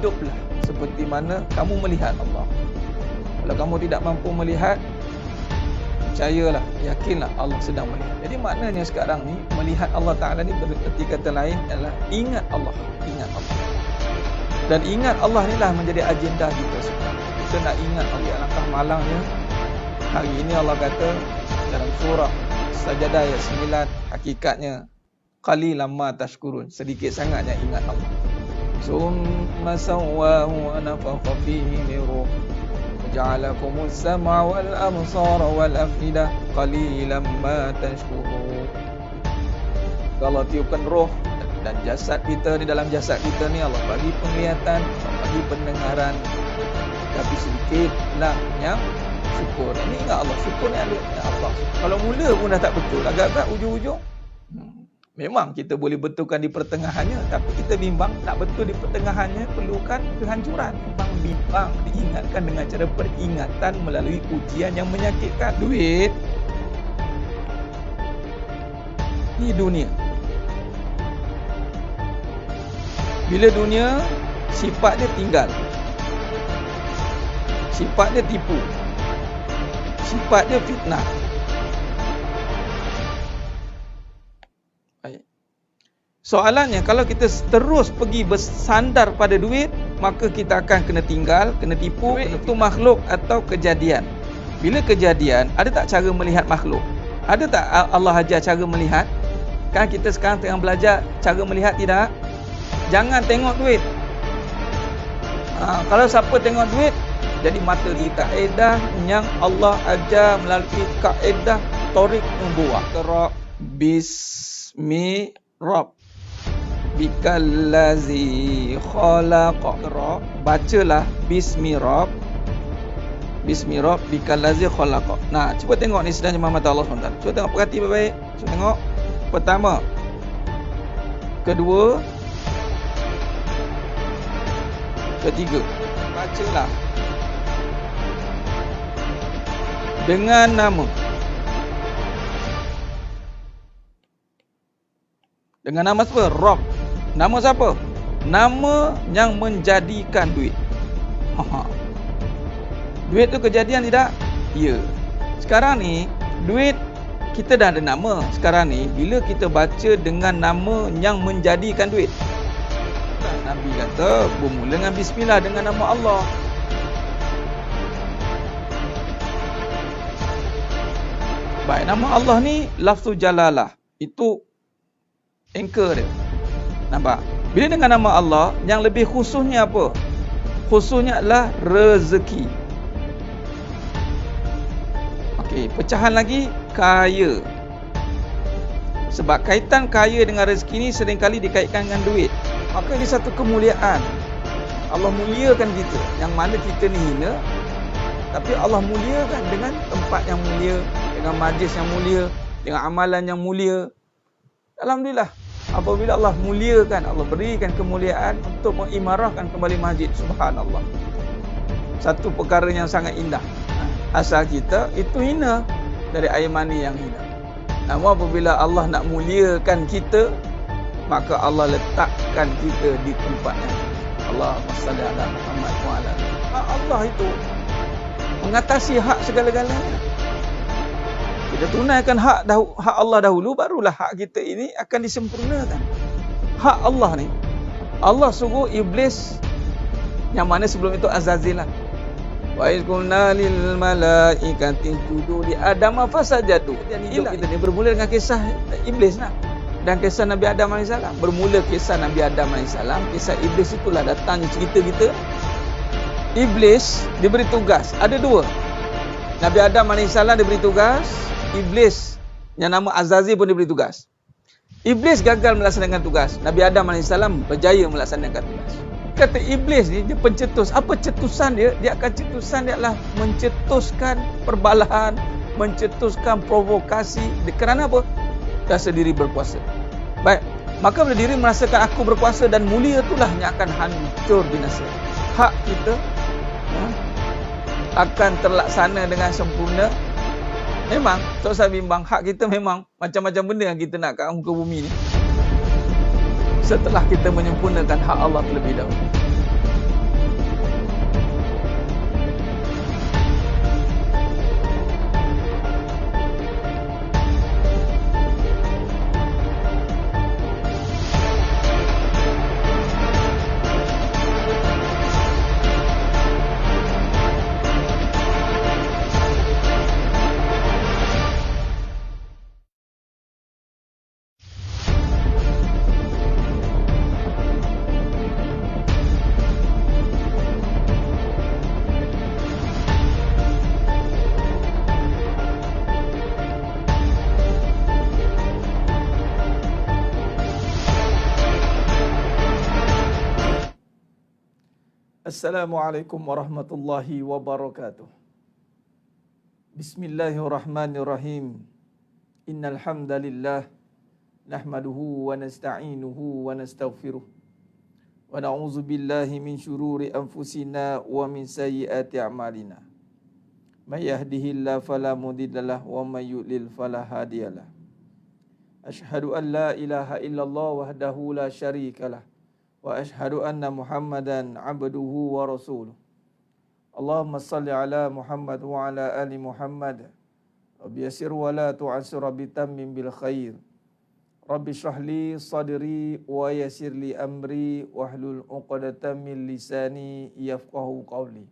hiduplah seperti mana kamu melihat Allah. Kalau kamu tidak mampu melihat, percayalah, yakinlah Allah sedang melihat. Jadi maknanya sekarang ni melihat Allah Ta'ala ni bererti kata lain adalah ingat Allah. Ingat Allah. Dan ingat Allah ni lah menjadi agenda kita sekarang. Kita nak ingat Allah. Alangkah malangnya hari ini Allah kata dalam surah Sajadah ayat 9, hakikatnya qalilan ma tashkurun, sedikit sangatnya ingat Allah. Summa sawwahu wa nafakha fihi min ruh waja'alakumus sam'a wal absara wal afidah qalilan ma tashkurun. Allah tiupkan roh dan jasad kita, di dalam jasad kita ni Allah bagi penglihatan, Allah bagi pendengaran, tapi sedikitlah yang syukur. Ini ingat Allah, syukur ni ada Allah. Kalau mula pun dah tak betul, agak-agak ujung-ujung memang kita boleh betulkan di pertengahannya, tapi kita bimbang nak betul di pertengahannya perlukan kehancuran. Bimbang diingatkan dengan cara peringatan melalui ujian yang menyakitkan. Duit ni dunia. Bila dunia sifat dia tinggal, sifat dia tipu, sifat dia fitnah. Baik. Soalannya, kalau kita terus pergi bersandar pada duit, maka kita akan kena tinggal, kena tipu. Itu makhluk atau kejadian? Bila kejadian, ada tak cara melihat makhluk? Ada tak Allah ajar cara melihat? Kan kita sekarang tengah belajar cara melihat, tidak? Jangan tengok duit. Kalau siapa tengok duit, jadi mata di kaedah yang Allah ajar melalui kaedah Tariq Nubuwah. Qra bismi rabb bikallazi khalaqa. Bacalah bismi rabb bikallazi khalaqa. Nah, cuba tengok ni sedang jemaah mata Allah SWT. Cuba tengok, perhati baik-baik. Cuba tengok. Pertama, kedua, ketiga. Bacalah dengan nama. Dengan nama siapa? Rabb. Nama siapa? Nama yang menjadikan duit. Duit tu kejadian tidak? Ya. Sekarang ni duit kita dah ada nama. Sekarang ni bila kita baca dengan nama yang menjadikan duit, Nabi kata bermula dengan bismillah, dengan nama Allah. Baik, nama Allah ni lafzu jalalah. Itu anchor dia. Nampak? Bila dengan nama Allah, yang lebih khususnya apa? Khususnya adalah rezeki. Okey, pecahan lagi, kaya. Sebab kaitan kaya dengan rezeki ni seringkali dikaitkan dengan duit. Maka ini satu kemuliaan. Allah muliakan kita, yang mana kita ni hina, tapi Allah muliakan dengan tempat yang mulia, dengan majlis yang mulia, dengan amalan yang mulia. Alhamdulillah, apabila Allah muliakan, Allah berikan kemuliaan untuk mengimarahkan kembali masjid. Subhanallah, satu perkara yang sangat indah. Asal kita itu hina, dari air mani yang hina. Namun apabila Allah nak muliakan kita, maka Allah letakkan kita di tempat yang Allahumma salli ala Muhammad wa ala alihi. Allah itu mengatasi hak segala-galanya. Kita tunaikan hak Allah dahulu, barulah hak kita ini akan disempurnakan. Hak Allah ni, Allah suruh iblis, yang mana sebelum itu Azazil lah. Wa iz qulna lil malaikati isjudu li Adam fasajadu. Jadi hidup kita ni bermula dengan kisah iblis lah. Dan kisah Nabi Adam AS. Bermula kisah Nabi Adam AS, kisah iblis itulah datangnya cerita kita. Iblis diberi tugas, ada dua. Nabi Adam AS diberi tugas, iblis yang nama Azazil pun diberi tugas. Iblis gagal melaksanakan tugas, Nabi Adam AS berjaya melaksanakan tugas. Kata iblis ni, dia pencetus. Apa cetusan dia? Dia akan cetusan dia adalah mencetuskan perbalahan, mencetuskan provokasi. Kerana apa? Rasa diri berkuasa. Baik, maka bila diri merasakan aku berkuasa dan mulia, itulah yang akan hancur binasa. Hak kita akan terlaksana dengan sempurna. Memang, tak usah bimbang, hak kita memang macam-macam benda yang kita nak kat muka bumi ni, setelah kita menyempurnakan hak Allah terlebih dahulu. Assalamualaikum warahmatullahi wabarakatuh. Bismillahirrahmanirrahim. Innal hamdalillah nahmaduhu wa nasta'inuhu wa nastaghfiruh. Wa na'udzu billahi min syururi anfusina wa min sayyiati a'malina. May yahdihillahu fala mudhillalah wa may yudlil fala hadiyalah. Asyhadu an la ilaha illallah wahdahu la syarikalah wa asyhadu anna Muhammadan abduhu wa rasuluh. Allahumma salli ala Muhammad wa ala ali Muhammad. Rabbi yassir wa la tu'assir bitammim bil khair. Rabbi shrah li sadri wa yassir li amri wahlul 'uqdatam min lisani yafqahu qawli.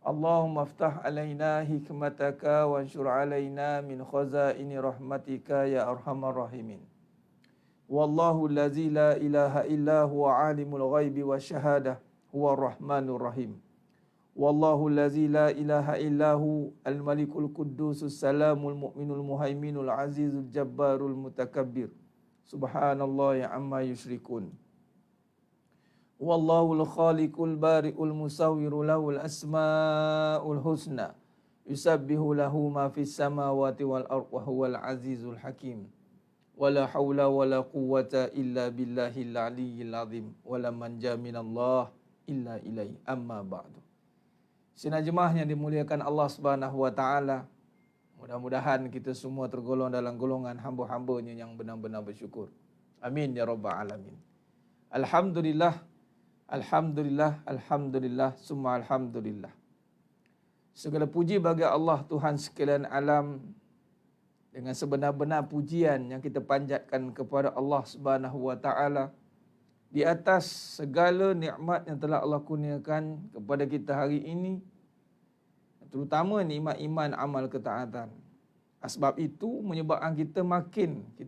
Allahumma aftah alaina hikmataka wa anshur alaina min khazaini rahmatika ya arhamar rahimin. Wallahu allazi la ilaha illa huwa alimul ghaibi wasyahadah huwa rahmanur rahim. Wallahu allazi la ilaha illa hu al-malikul quddusus salamul mu'minul muhaiminul azizul jabbarul mutakabbir. Subhanallahi amma yusyrikun. Wallahul khaliqul bari'ul musawwiru lahul asmaul husna. Yusabbihu lahu ma fis samawati wal ardi wa huwal azizul hakim. Wala haula wala quwwata illa billahil aliyyil azim. Wala manja minallah illa ilaihi. Amma ba'du. Sidang jemaah yang dimuliakan Allah Subhanahu wa taala, mudah-mudahan kita semua tergolong dalam golongan hamba-hambanya yang benar-benar bersyukur. Amin ya rabbal alamin. Alhamdulillah, alhamdulillah, alhamdulillah, summa alhamdulillah. Segala puji bagi Allah Tuhan sekalian alam. Dengan sebenar-benar pujian yang kita panjatkan kepada Allah Subhanahu wa taala di atas segala nikmat yang telah Allah kurniakan kepada kita hari ini, terutama nikmat iman, amal ketaatan. Sebab itu menyebabkan kita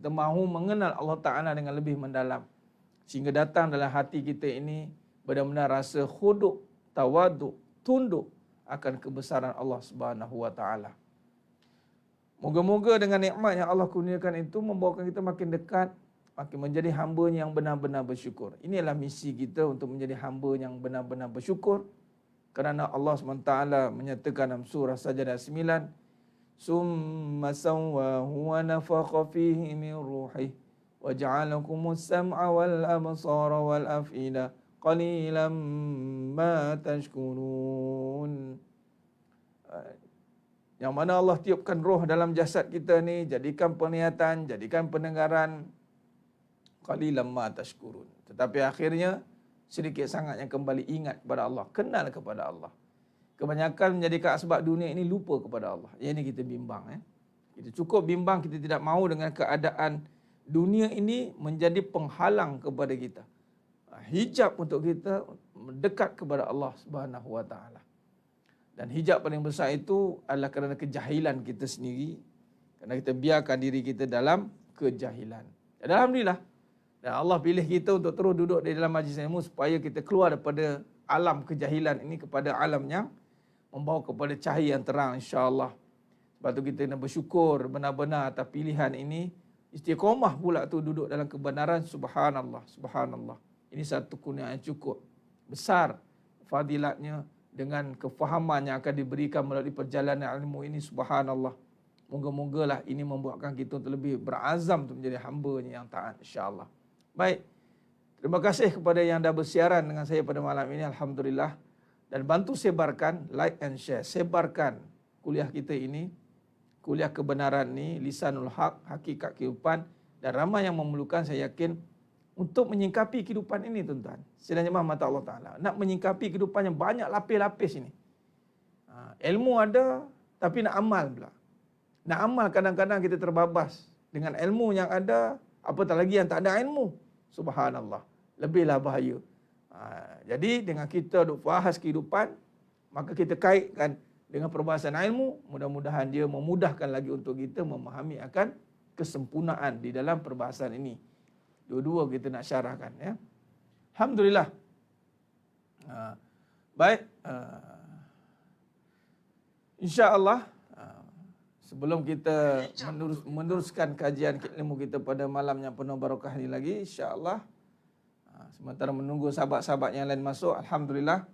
mahu mengenal Allah Taala dengan lebih mendalam, sehingga datang dalam hati kita ini benar-benar rasa khuduk, tawaduk, tunduk akan kebesaran Allah Subhanahu wa taala. Moga-moga dengan nikmat yang Allah kurniakan itu membawakan kita makin dekat, makin menjadi hamba yang benar-benar bersyukur. Inilah misi kita untuk menjadi hamba yang benar-benar bersyukur. Kerana Allah SWT menyatakan dalam surah Sajadah 9, Summa sawwahu wa nafakha fihi min ruhih wa ja'alakumus sam'a wal absara wal af'ida qalilan ma tashkurun. Yang mana Allah tiupkan roh dalam jasad kita ni, jadikan penglihatan, jadikan pendengaran. Qalilan ma tashkurun. Tetapi akhirnya sedikit sangat yang kembali ingat kepada Allah, kenal kepada Allah. Kebanyakan menjadikan asbab dunia ini lupa kepada Allah. Yang ini kita bimbang. Kita cukup bimbang, kita tidak mahu dengan keadaan dunia ini menjadi penghalang kepada kita. Hijab untuk kita mendekat kepada Allah Subhanahu wa taala. Dan hijab paling besar itu adalah kerana kejahilan kita sendiri. Kerana kita biarkan diri kita dalam kejahilan. Dan alhamdulillah, dan Allah pilih kita untuk terus duduk di dalam majlis ilmu supaya kita keluar daripada alam kejahilan ini kepada alam yang membawa kepada cahaya yang terang, insya-Allah. Sebab tu kita nak bersyukur benar-benar atas pilihan ini. Istiqamah pula tu duduk dalam kebenaran. Subhanallah, subhanallah. Ini satu kurnia yang cukup besar fadilatnya dengan kefahaman yang akan diberikan melalui perjalanan ilmu ini. Subhanallah. Moga-mogalah ini membuatkan kita untuk lebih berazam untuk menjadi hamba-Nya yang taat, insya-Allah. Baik. Terima kasih kepada yang dah bersiaran dengan saya pada malam ini, alhamdulillah. Dan bantu sebarkan, like and share. Sebarkan kuliah kita ini, kuliah kebenaran ni, Lisanul Haq, hakikat kehidupan, dan ramai yang memerlukan, saya yakin, untuk menyingkapi kehidupan ini, tuan-tuan. Sidang jemaah mata Allah Ta'ala. Nak menyingkapi kehidupan yang banyak lapis-lapis ini. Ilmu ada, tapi nak amal pula. Nak amal kadang-kadang kita terbabas dengan ilmu yang ada, apatah lagi yang tak ada ilmu. Subhanallah. Lebihlah bahaya. Jadi dengan kita duk bahas kehidupan, maka kita kaitkan dengan perbahasan ilmu, mudah-mudahan dia memudahkan lagi untuk kita memahami akan kesempurnaan di dalam perbahasan ini. Dua-dua kita nak syarahkan, ya. Alhamdulillah. Baik. InsyaAllah, sebelum kita meneruskan kajian ilmu kita pada malam yang penuh barakah ini lagi, insyaAllah, Sementara menunggu sahabat-sahabat yang lain masuk, alhamdulillah,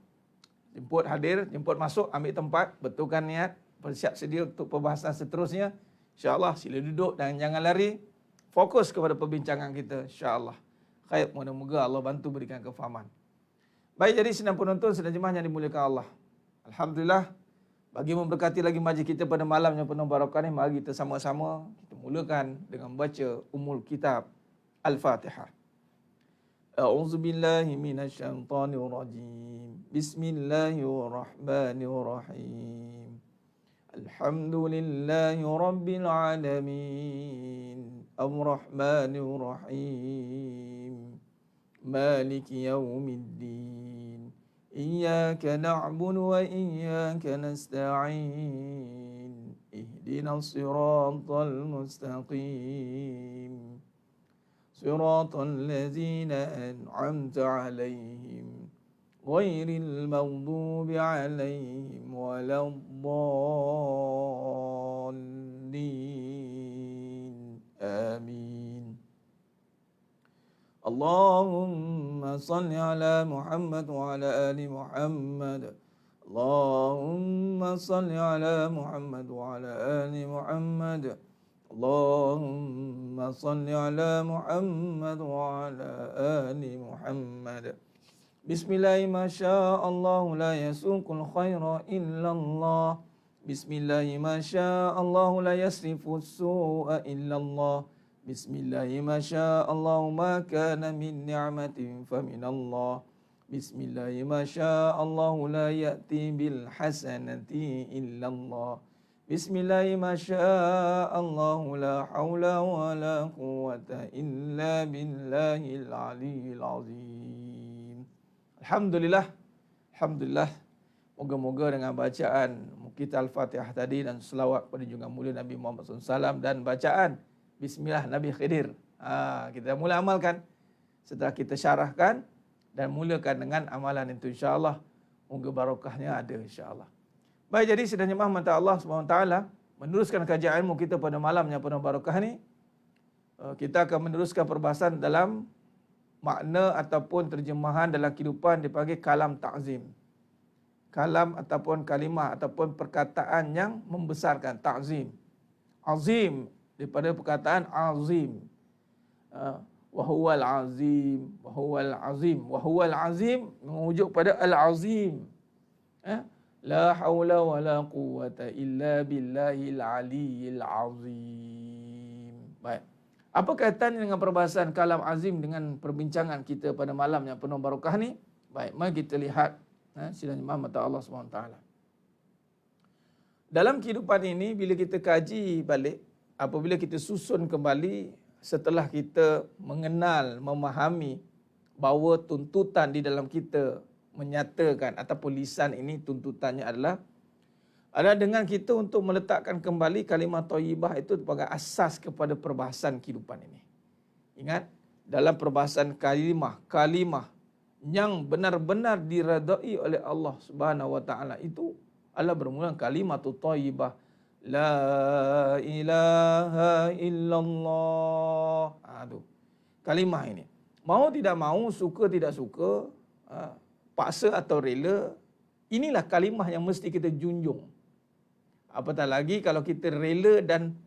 jemput hadir, jemput masuk, ambil tempat, betulkan niat, bersiap sedia untuk perbahasan seterusnya. InsyaAllah, sila duduk dan jangan lari. Fokus kepada perbincangan kita, insyaAllah. Khair, moga-moga Allah bantu berikan kefahaman. Baik, jadi sidang penonton, sidang jemaah yang dimuliakan Allah. Alhamdulillah, bagi memberkati lagi majlis kita pada malam yang penuh barakah ni, mari kita sama-sama kita mulakan dengan membaca Ummul Kitab Al-Fatihah. A'udzu billahi minasyaitonir rajim. Bismillahirrahmanirrahim. Alhamdulillahi rabbil alamin. Ar-Rahmanir Rahim. Maliki yaumiddin. Iyyaka na'budu wa iyyaka nasta'in. Ihdinas siratal mustaqim. Siratal ladzina an'amta 'alaihim ghairil maghdubi 'alaihim waladdallin. Amin. Allahumma salli ala Muhammad wa ala ali Muhammad. Allahumma salli ala Muhammad wa ala ali Muhammad. Allahumma salli ala Muhammad wa ala ali Muhammad. Bismillahi ma sya'allahu la yasuqul khaira illallah. Bismillahi ma sya'allahu la yasrifu su'a illallah. Bismillahi ma sya'allahu ma kana min ni'matin faminallah. Bismillahi ma sya'allahu la ya'ti bil hasanati illallah. Bismillahi ma sya'allahu la hawla wa la quwwata illa billahil aliyyil azim. Alhamdulillah. Alhamdulillah. Moga-moga dengan bacaan Kitab Al-Fatihah tadi dan selawat pada junjungan mulia Nabi Muhammad SAW dan bacaan Bismillah Nabi Khidir. Kita mula amalkan setelah kita syarahkan dan mulakan dengan amalan itu, insya-Allah. Moga barakahnya ada, insya-Allah. Baik, jadi sidang jemaah mata Allah SWT meneruskan kajian ilmu kita pada malam yang penuh barakah ni. Kita akan meneruskan perbahasan dalam makna ataupun terjemahan dalam kehidupan dipanggil kalam ta'zim. Kalam ataupun kalimah ataupun perkataan yang membesarkan, ta'zim. Azim daripada perkataan azim. Wa huwal azim, wa huwal azim, wa huwal azim merujuk pada al-azim. La haula wa la quwwata illa billahil aliyyil azim. Baik. Apa kaitannya dengan perbahasan kalam azim dengan perbincangan kita pada malam yang penuh barakah ni? Baik, mari kita lihat sidang jemaah mata Allah SWT. Dalam kehidupan ini, bila kita kaji balik, apabila kita susun kembali setelah kita mengenal, memahami bahawa tuntutan di dalam kita menyatakan ataupun lisan ini tuntutannya adalah dengan kita untuk meletakkan kembali kalimah thayyibah itu sebagai asas kepada perbahasan kehidupan ini. Ingat, dalam perbahasan kalimah yang benar-benar diredai oleh Allah Subhanahu wa taala itu adalah bermula kalimah thayyibah, la ilaha illallah. Kalimah ini, mau tidak mau, suka tidak suka, paksa atau rela, inilah kalimah yang mesti kita junjung. Apatah lagi kalau kita rela dan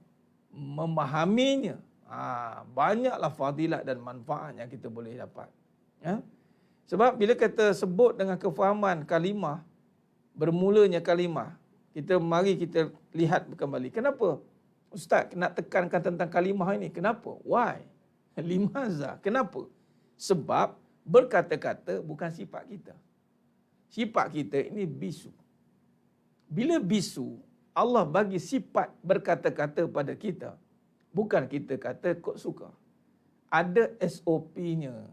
memahaminya, banyaklah fadilat dan manfaat yang kita boleh dapat. Sebab bila kita sebut dengan kefahaman kalimah, bermulanya kalimah, mari kita lihat kembali. Kenapa Ustaz nak tekankan tentang kalimah ini? Kenapa? Why? Limaza? Kenapa? Sebab berkata-kata bukan sifat kita. Sifat kita ini bisu. Bila bisu, Allah bagi sifat berkata-kata pada kita. Bukan kita kata kok suka. Ada SOP-nya.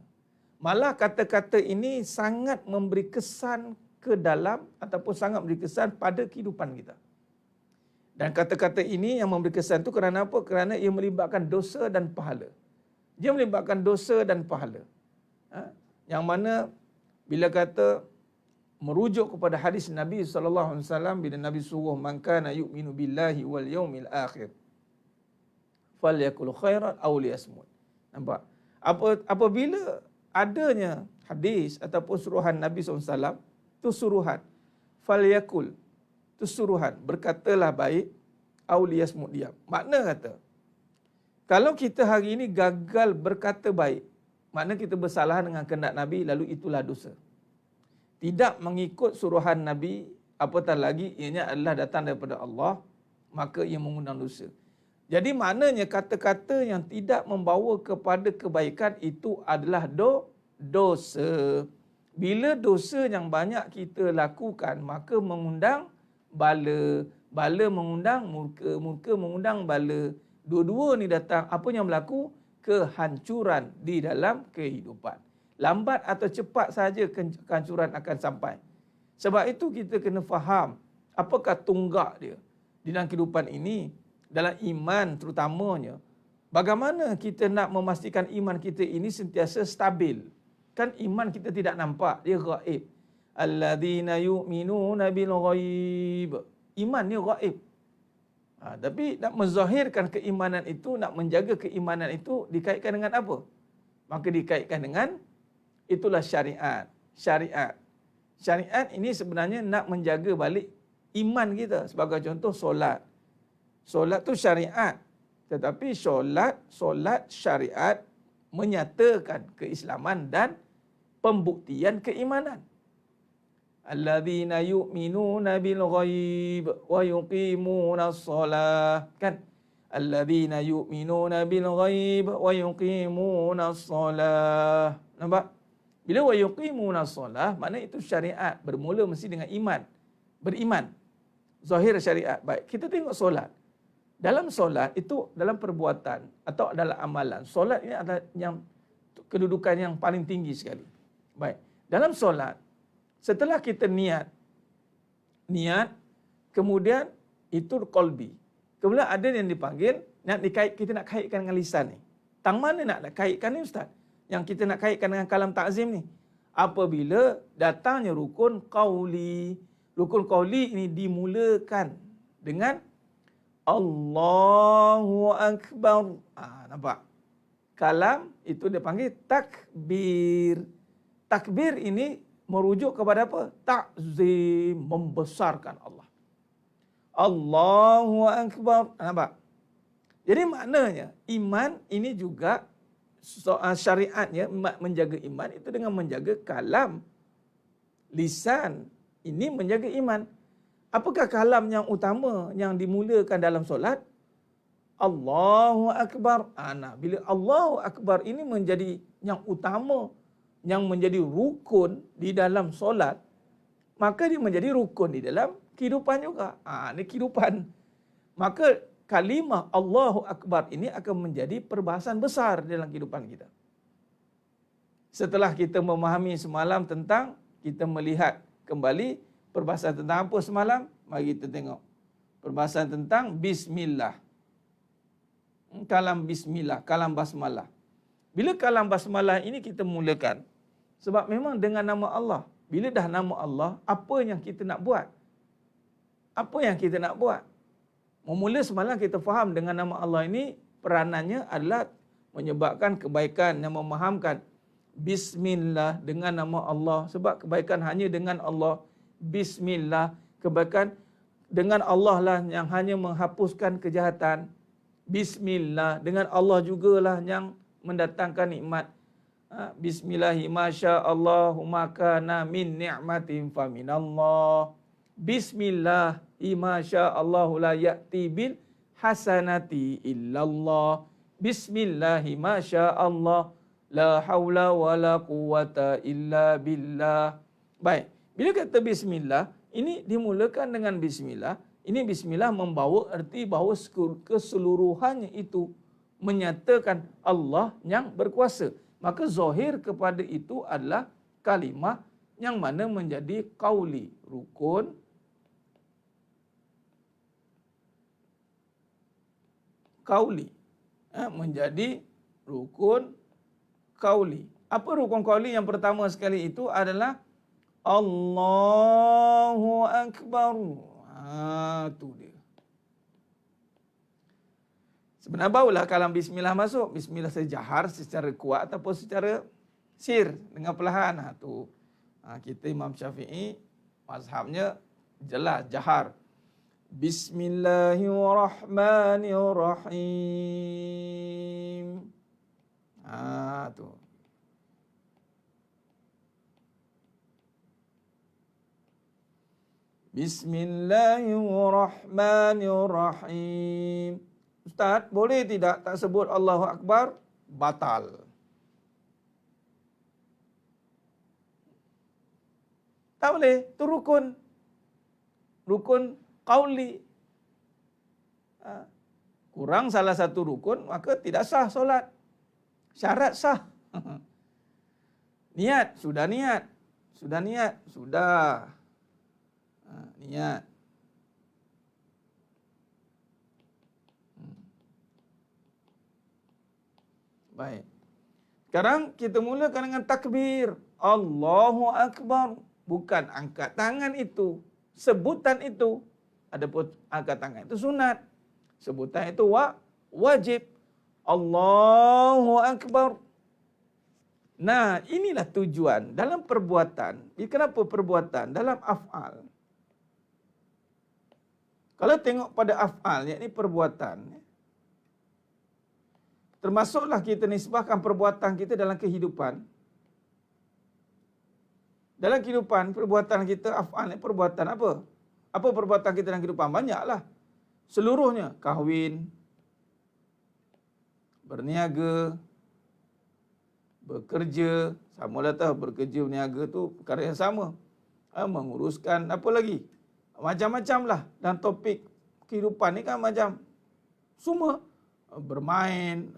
Malah kata-kata ini sangat memberi kesan ke dalam ataupun sangat memberi kesan pada kehidupan kita. Dan kata-kata ini yang memberi kesan itu kerana apa? Kerana ia melibatkan dosa dan pahala. Dia melibatkan dosa dan pahala. Yang mana bila kata merujuk kepada hadis Nabi SAW bila Nabi suruh man kana yu'minu billahi wal yaumil akhir falyakul khairan aw liyasmut. Nampak? Apabila adanya hadis ataupun suruhan Nabi SAW, itu suruhan. Falyakul, itu suruhan. Berkatalah baik, auliyasmud diam. Makna kata, kalau kita hari ini gagal berkata baik, makna kita bersalah dengan kehendak Nabi, lalu itulah dosa. Tidak mengikut suruhan Nabi, apatah lagi ianya adalah datang daripada Allah, maka ia mengundang dosa. Jadi maknanya kata-kata yang tidak membawa kepada kebaikan itu adalah dosa. Bila dosa yang banyak kita lakukan, maka mengundang bala. Bala mengundang murka, murka mengundang bala. Dua-dua ni datang, apa yang berlaku? Kehancuran di dalam kehidupan. Lambat atau cepat saja kehancuran akan sampai. Sebab itu kita kena faham apakah tunggak dia di dalam kehidupan ini, dalam iman terutamanya. Bagaimana kita nak memastikan iman kita ini sentiasa stabil? Kan iman kita tidak nampak, dia gaib. Alladzina yu'minuna bil ghaib. Iman dia gaib. Tapi nak menzahirkan keimanan itu, nak menjaga keimanan itu dikaitkan dengan apa? Maka dikaitkan dengan itulah syariat. Syariat ini sebenarnya nak menjaga balik iman kita. Sebagai contoh solat. Solat tu syariat. Tetapi solat syariat menyatakan keislaman dan pembuktian keimanan. Alladzina yu'minuna bil ghaib wa yuqimunas shalah. Kan? Alladzina yu'minuna bil ghaib wa yuqimunas shalah. Nampak? Bila wa yuqimunas shalah, maknanya itu syariat. Bermula mesti dengan iman. Beriman. Zahir syariat. Baik, kita tengok solat. Dalam solat itu, dalam perbuatan atau dalam amalan, solat ini adalah yang kedudukan yang paling tinggi sekali. Baik, dalam solat, setelah kita niat, kemudian itu qalbi. Kemudian ada yang dipanggil, kita nak kaitkan dengan lisan ni. Tang mana nak kaitkan ni Ustaz? Yang kita nak kaitkan dengan kalam ta'zim ni. Apabila datangnya rukun qauli. Rukun qauli ini dimulakan dengan Allahu Akbar. Nampak? Kalam itu dia panggil takbir. Takbir ini merujuk kepada apa? Ta'zim, membesarkan Allah. Allahu Akbar. Nampak? Jadi maknanya iman ini juga syariatnya menjaga iman itu dengan menjaga kalam. Lisan ini menjaga iman. Apakah kalam yang utama yang dimulakan dalam solat? Allahu Akbar. Bila Allahu Akbar ini menjadi yang utama, yang menjadi rukun di dalam solat, maka dia menjadi rukun di dalam kehidupan juga. Ini kehidupan. Maka kalimah Allahu Akbar ini akan menjadi perbahasan besar dalam kehidupan kita. Setelah kita memahami semalam tentang, kita melihat kembali perbahasan tentang apa semalam? Mari kita tengok. Perbahasan tentang Bismillah. Kalam Bismillah, kalam Basmalah. Bila kalam Basmalah ini kita mulakan, sebab memang dengan nama Allah. Bila dah nama Allah, apa yang kita nak buat? Apa yang kita nak buat? Memula semalam kita faham dengan nama Allah ini, peranannya adalah menyebabkan kebaikan, yang memahamkan Bismillah dengan nama Allah. Sebab kebaikan hanya dengan Allah. Bismillah, kebaikan dengan Allah lah yang hanya menghapuskan kejahatan. Bismillah, dengan Allah jugalah yang mendatangkan nikmat. Bismillahi masya'Allahu makana min ni'matin faminallah. Bismillahi masya'Allahu la ya'ti bil hasanati illallah. Bismillahi masya'Allah la hawla wa la quwata illa billah. Baik, bila kata Bismillah, ini dimulakan dengan Bismillah. Ini Bismillah membawa erti bahawa keseluruhannya itu menyatakan Allah yang berkuasa. Maka zahir kepada itu adalah kalimah yang mana menjadi qauli, rukun. Qauli. Menjadi rukun qauli. Apa rukun qauli? Yang pertama sekali itu adalah Allahu Akbar. Itu dia. Sebenarnya barulah kalam Bismillah masuk. Bismillah secara jahar, secara kuat ataupun secara sir dengan perlahan. Tu. Kita Imam Syafi'i mazhabnya jelas jahar. Bismillahirrahmanirrahim. Tu. Bismillahirrahmanirrahim. Ustaz, boleh tidak tak sebut Allahu Akbar? Batal. Tak boleh. Itu rukun. Rukun qauli. Kurang salah satu rukun, maka tidak sah solat. Syarat sah. Niat. Sudah niat. Sudah niat. Sudah. Niat. Baik. Sekarang kita mulakan dengan takbir. Allahu Akbar. Bukan angkat tangan itu. Sebutan itu. Adapun angkat tangan itu sunat. Sebutan itu wajib. Allahu Akbar. Nah, inilah tujuan dalam perbuatan. Kenapa perbuatan? Dalam af'al. Kalau tengok pada af'al, yakni perbuatan. Termasuklah kita nisbahkan perbuatan kita dalam kehidupan. Dalam kehidupan, perbuatan kita, af'al ni perbuatan apa? Apa perbuatan kita dalam kehidupan? Banyaklah. Seluruhnya. Kahwin, berniaga, bekerja. Sama lah tahu, bekerja, berniaga tu perkara yang sama. Menguruskan apa lagi? Macam-macam lah. Dan topik kehidupan ni kan macam semua. Bermain,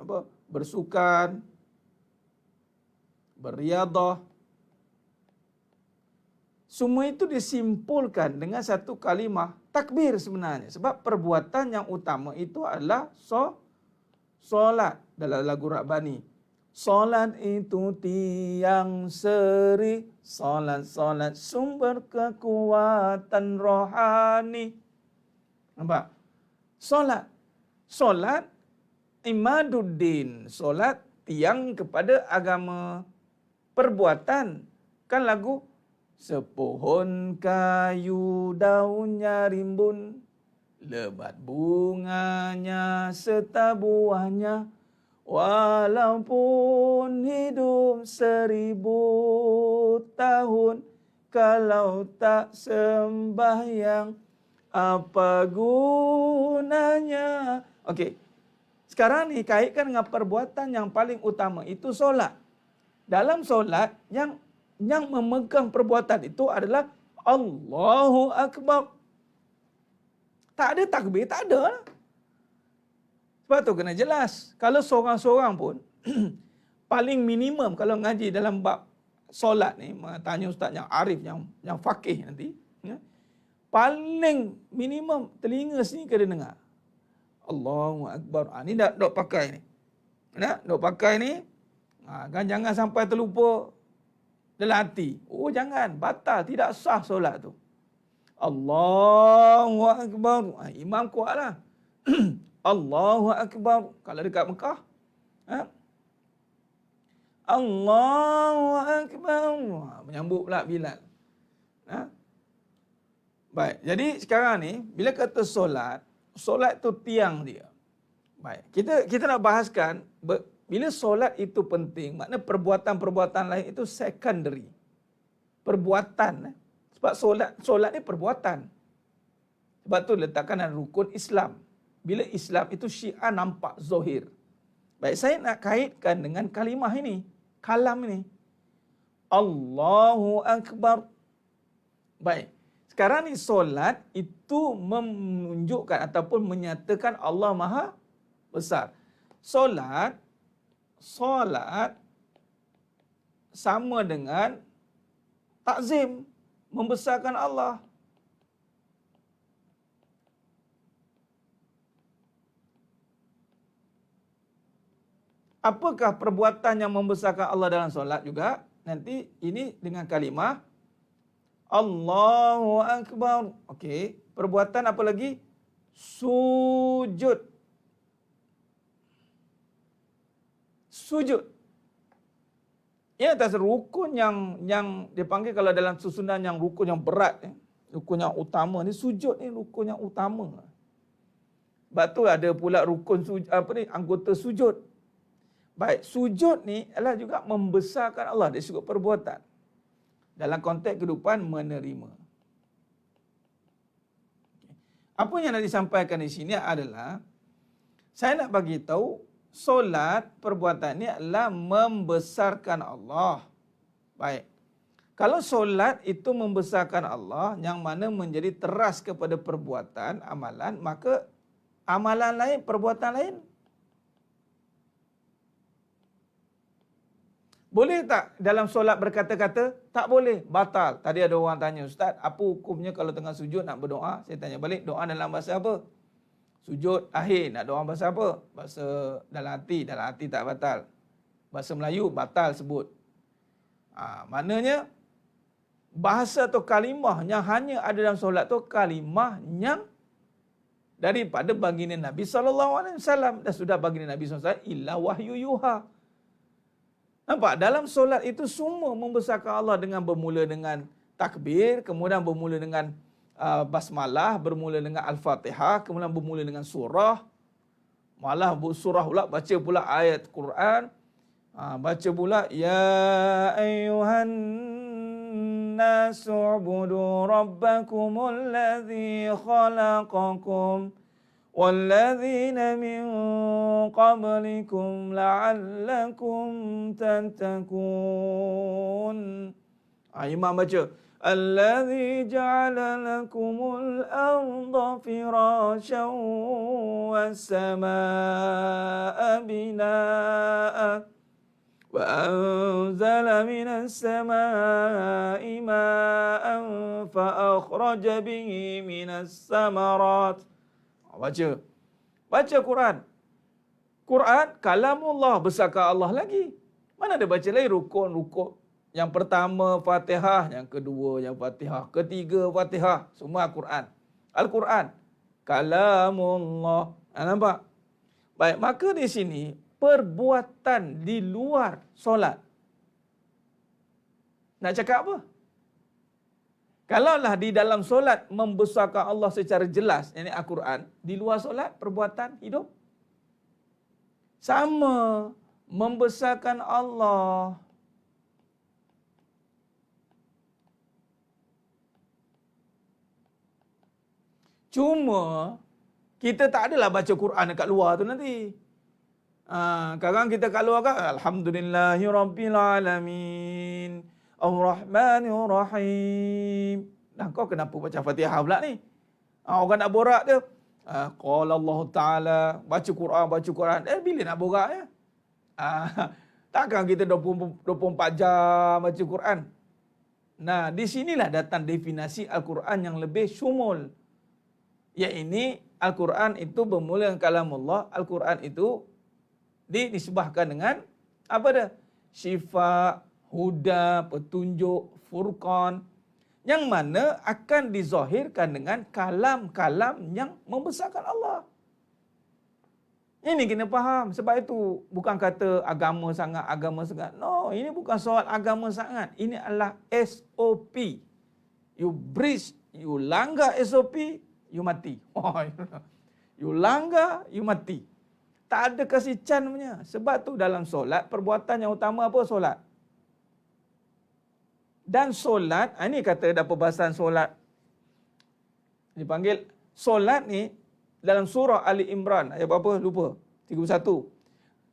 bersukan, beriadah. Semua itu disimpulkan dengan satu kalimah takbir sebenarnya. Sebab perbuatan yang utama itu adalah solat. Dalam lagu Rabbani. Solat itu tiang seri. Solat sumber kekuatan rohani. Nampak? Solat imaduddin. Solat tiang kepada agama. Perbuatan. Kan lagu sepohon kayu daunnya rimbun, lebat bunganya serta buahnya, walaupun hidup 1000 tahun, kalau tak sembahyang apa gunanya. Okey. Sekarang ni kaitkan dengan perbuatan yang paling utama, itu solat. Dalam solat yang memegang perbuatan itu adalah Allahu Akbar. Tak ada takbir, tak ada. Sebab tu kena jelas. Kalau seorang-seorang pun, paling minimum kalau ngaji dalam bab solat ni, tanya ustaz yang arif, yang faqih nanti, ya, paling minimum telinga sini kena dengar. Allahu Akbar. Ni dok pakai ni. Dok pakai ni, kan jangan sampai terlupa dalam hati. Oh jangan, batal, tidak sah solat tu. Allahu Akbar. Imam kuatlah. Allahu Akbar. Kalau dekat Mekah, Allahu Akbar. Menyambut pula Bilal. Baik, jadi sekarang ni bila kata solat tu tiang dia. Baik, kita nak bahaskan bila solat itu penting, makna perbuatan-perbuatan lain itu secondary. Perbuatan. Sebab solat ni perbuatan. Sebab tu letakkan dalam rukun Islam. Bila Islam itu syiar nampak zahir. Baik, saya nak kaitkan dengan kalimah ini. Kalam ini. Allahu Akbar. Baik. Sekarang ni solat itu menunjukkan ataupun menyatakan Allah Maha Besar. Solat sama dengan takzim, membesarkan Allah. Apakah perbuatan yang membesarkan Allah dalam solat juga? Nanti ini dengan kalimah Allahu Akbar. Okey, perbuatan apa lagi? Sujud. Ini atas rukun yang dipanggil kalau dalam susunan yang rukun yang berat, rukun yang utama ni, sujud ni rukun yang utama. Sebab tu ada pula rukun anggota sujud. Baik, sujud ni adalah juga membesarkan Allah dari segi perbuatan. Dalam konteks kehidupan menerima. Apa yang nak disampaikan di sini adalah saya nak bagi tahu solat perbuatan ni adalah membesarkan Allah. Baik. Kalau solat itu membesarkan Allah yang mana menjadi teras kepada perbuatan, amalan, maka amalan lain, perbuatan lain boleh tak dalam solat berkata-kata? Tak boleh, batal. Tadi ada orang tanya, Ustaz, apa hukumnya kalau tengah sujud nak berdoa? Saya tanya balik, doa dalam bahasa apa? Sujud akhir, nak doa bahasa apa? Bahasa dalam hati tak batal. Bahasa Melayu, batal sebut. Maknanya, bahasa atau kalimah yang hanya ada dalam solat tu kalimah yang daripada baginda Nabi SAW. Dan sudah baginda Nabi SAW, illa wahyu yuha. Nampak? Dalam solat itu semua membesarkan Allah dengan bermula dengan takbir, kemudian bermula dengan basmalah, bermula dengan Al-Fatihah, kemudian bermula dengan surah. Malah surah pula, baca pula ayat Quran. Baca pula, Ya ayyuhan nasu ubudu rabbakumul ladzi khalaqakum walladzina min qablikum la'allakum tattaqun. Imam baca, Alladzi ja'ala lakumul arda firasyan was-samaa'a binaa'a wa anzala minas samaa'i maa'an fa akhraja bihi minas samarat. Baca Quran. Quran, kalamullah, besarkan Allah lagi. Mana ada baca lagi rukun. Yang pertama Fatihah, yang kedua yang Fatihah, ketiga Fatihah, semua Quran. Al-Quran, kalamullah. Nampak? Baik, maka di sini perbuatan di luar solat. Nak cakap apa? Kalaulah di dalam solat membesarkan Allah secara jelas, ini Al-Quran, di luar solat perbuatan hidup sama membesarkan Allah. Cuma kita tak adalah baca Quran dekat luar tu nanti. Kadang kita kat luar kan, Alhamdulillahirrabbilalamin, Ar-Rahmanir-Rahim. Dah kau kenapa baca Fatihah pula ni? Orang nak borak dia. Qala Allah Ta'ala, baca Quran. Bila nak borak ya? Takkan kita 24 jam baca Quran. Nah, di sinilah datang definisi Al-Quran yang lebih syumul. Iaitu Al-Quran itu bermula dengan kalamullah. Al-Quran itu disebahkan dengan apa dah? Syifa, huda, petunjuk, furqan, yang mana akan dizahirkan dengan kalam-kalam yang membesarkan Allah. Ini kena faham. Sebab itu bukan kata agama sangat. No, ini bukan soal agama sangat. Ini adalah SOP. You breach, you langgar SOP, you mati. You langgar, you mati. Tak ada kasih can punya. Sebab tu dalam solat, perbuatan yang utama apa? Solat. Dan solat, ini kata ada perbahasan solat. Dipanggil solat ni dalam surah Ali Imran. Ayat berapa? Lupa. 31.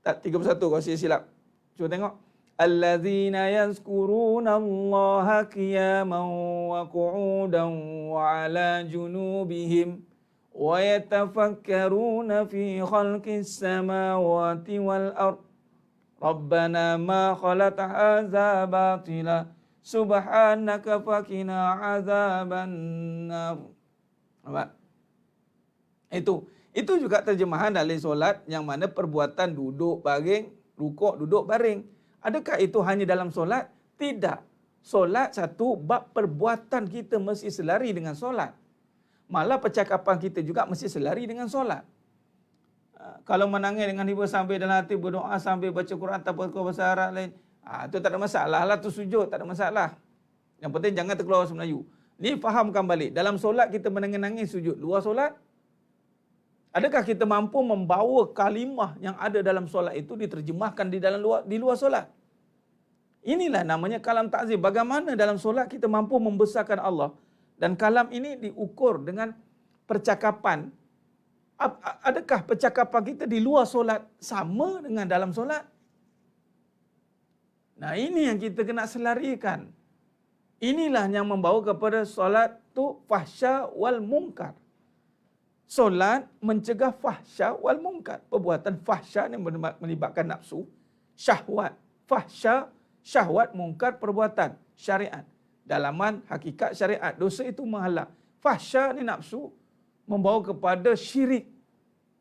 Tak, 31 kalau saya silap. Cuba tengok. Allazina yazkuruna Allaha qiyaman wa qu'udan wa ala junubihim wa yatafakkaruna fi khalqis samawati wal ard. Rabbana ma khalaqta hadza batila subhanaka faqina azaban nar. Nampak? Itu juga terjemahan dalam solat yang mana perbuatan duduk baring, rukuk, duduk baring. Adakah itu hanya dalam solat? Tidak. Solat satu bab perbuatan kita mesti selari dengan solat. Malah percakapan kita juga mesti selari dengan solat. Kalau menangis dengan hibur sambil dalam hati berdoa sambil baca Quran tanpa bahasa Arab lain, Itu tak ada masalah lah, tu sujud, tak ada masalah. Yang penting jangan terkeluar bahasa Melayu. Ni fahamkan balik. Dalam solat kita menangis sujud. Luar solat, adakah kita mampu membawa kalimah yang ada dalam solat itu diterjemahkan di luar solat? Inilah namanya kalam ta'zim. Bagaimana dalam solat kita mampu membesarkan Allah. Dan kalam ini diukur dengan percakapan. Adakah percakapan kita di luar solat sama dengan dalam solat? Nah, ini yang kita kena selarikan. Inilah yang membawa kepada solat tu fahsya wal munkar. Solat mencegah fahsya wal munkar. Perbuatan fahsya ni melibatkan nafsu, syahwat. Fahsya, syahwat, munkar, perbuatan syariat. Dalaman hakikat syariat, dosa itu menghalang. Fahsya ni nafsu, membawa kepada syirik.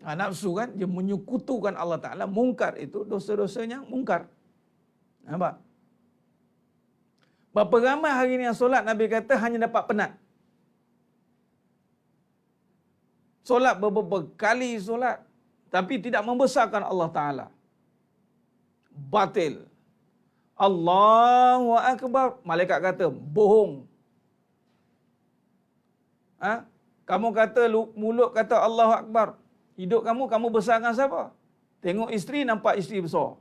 Nafsu kan, dia menyekutukan Allah Ta'ala. Munkar itu dosa-dosanya munkar. Nampak? Berapa ramai hari ni yang solat, Nabi kata hanya dapat penat. Solat beberapa kali solat, tapi tidak membesarkan Allah Ta'ala. Batil. Allahu Akbar. Malaikat kata, bohong. Kamu kata, mulut kata Allahu Akbar. Hidup kamu besarkan siapa? Tengok isteri, nampak isteri besar.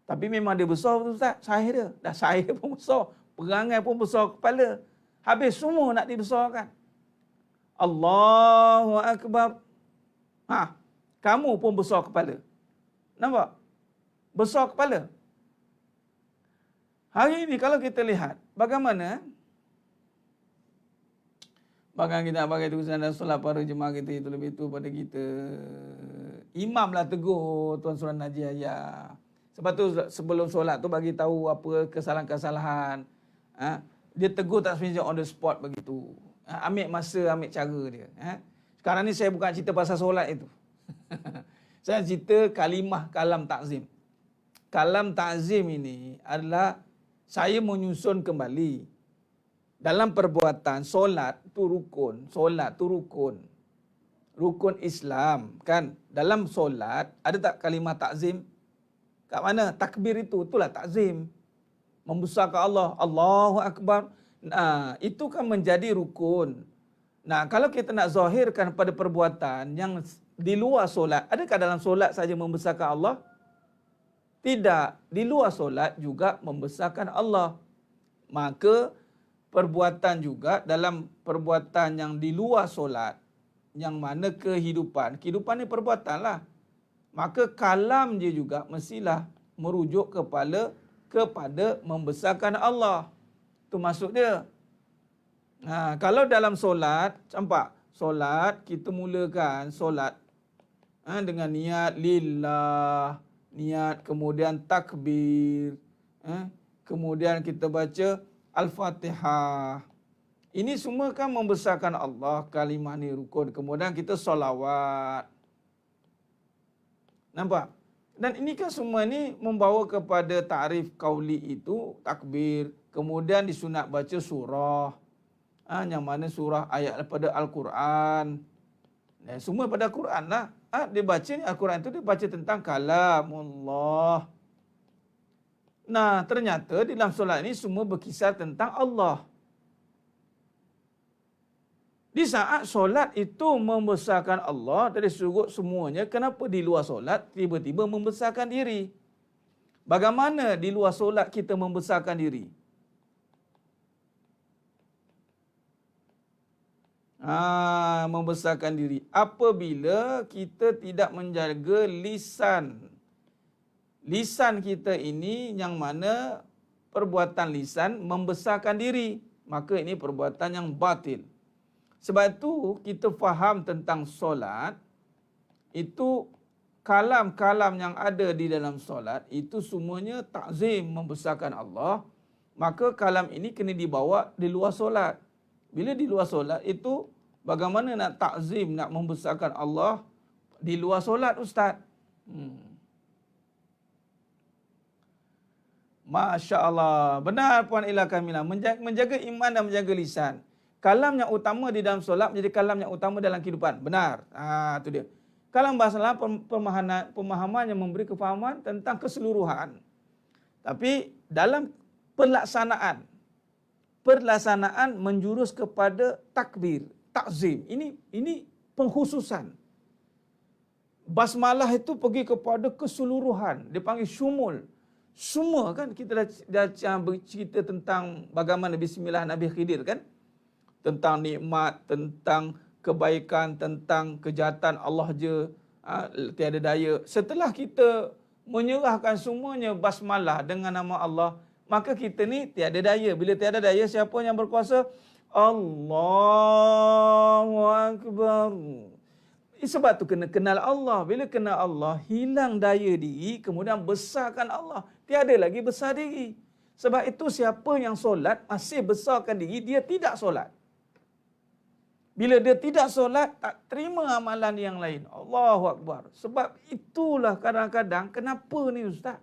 Tapi memang dia besar betul Ustaz. Sahih dia. Dah sahih pun besar. Perangai pun besar kepala. Habis semua nak dibesarkan. Allahu Akbar. Kamu pun besar kepala. Nampak? Besar kepala. Hari ini kalau kita lihat, bagaimana kita nak bagi tulisan dan solat para jemaah kita itu lebih itu pada kita. Imamlah tegur Tuan Surah Najiyah. Sebab tu sebelum solat tu bagi tahu apa kesalahan-kesalahan. Dia tegur tak sebenarnya on the spot begitu. Ambil masa, ambil cara dia. Sekarang ni saya bukan cerita pasal solat itu. Saya cerita kalimah kalam ta'zim. Kalam ta'zim ini adalah saya menyusun kembali. Dalam perbuatan, solat tu rukun. Solat tu rukun. Rukun Islam. Kan? Dalam solat, ada tak kalimah ta'zim? Kat mana? Takbir itu. Itulah ta'zim. Membesarkan Allah. Allahu Akbar. Itu kan menjadi rukun. Nah, kalau kita nak zahirkan pada perbuatan yang di luar solat, adakah dalam solat saja membesarkan Allah? Tidak. Di luar solat juga membesarkan Allah. Maka perbuatan juga dalam perbuatan yang di luar solat, yang mana kehidupan ni perbuatan lah. Maka kalam dia juga mestilah merujuk kepada membesarkan Allah. Itu maksud dia. Kalau dalam solat, nampak? Solat, kita mulakan solat dengan niat lillah, niat kemudian takbir, kemudian kita baca Al-Fatihah. Ini semua kan membesarkan Allah, kalimah ni rukun. Kemudian kita solawat. Nampak? Dan ini kan semua ni membawa kepada ta'rif qauli itu, takbir. Kemudian disunat baca surah. Yang mana surah ayat daripada Al-Quran. Semua pada Quran lah. Dia baca ni Al-Quran itu dia baca tentang kalamullah. Nah, ternyata di dalam solat ini semua berkisar tentang Allah. Di saat solat itu membesarkan Allah dari sudut semuanya, kenapa di luar solat tiba-tiba membesarkan diri? Bagaimana di luar solat kita membesarkan diri? Membesarkan diri apabila kita tidak menjaga lisan. Lisan kita ini yang mana perbuatan lisan membesarkan diri, maka ini perbuatan yang batil. Sebab itu kita faham tentang solat, itu kalam-kalam yang ada di dalam solat itu semuanya ta'zim, membesarkan Allah. Maka kalam ini kena dibawa di luar solat. Bila di luar solat itu bagaimana nak ta'zim, nak membesarkan Allah di luar solat, Ustaz? Masya Allah. Benar Puan Ila Kamila. Menjaga iman dan menjaga lisan. Kalam yang utama di dalam solat menjadi kalam yang utama dalam kehidupan. Benar. Itu dia. Kalam bahasa Arab pemahaman yang memberi kefahaman tentang keseluruhan. Tapi dalam pelaksanaan menjurus kepada takbir, takzim. Ini pengkhususan. Basmalah itu pergi kepada keseluruhan. Dia panggil syumul. Semua kan kita dah bercerita tentang bagaimana bismillah Nabi Khidir kan? Tentang nikmat, tentang kebaikan, tentang kejahatan Allah je, tiada daya. Setelah kita menyerahkan semuanya basmalah dengan nama Allah, maka kita ni tiada daya. Bila tiada daya, siapa yang berkuasa? Allahu Akbar. Sebab tu kena kenal Allah. Bila kenal Allah, hilang daya diri, kemudian besarkan Allah. Tiada lagi besar diri. Sebab itu siapa yang solat masih besarkan diri, dia tidak solat. Bila dia tidak solat, tak terima amalan yang lain. Allahu Akbar. Sebab itulah kadang-kadang, kenapa ni Ustaz?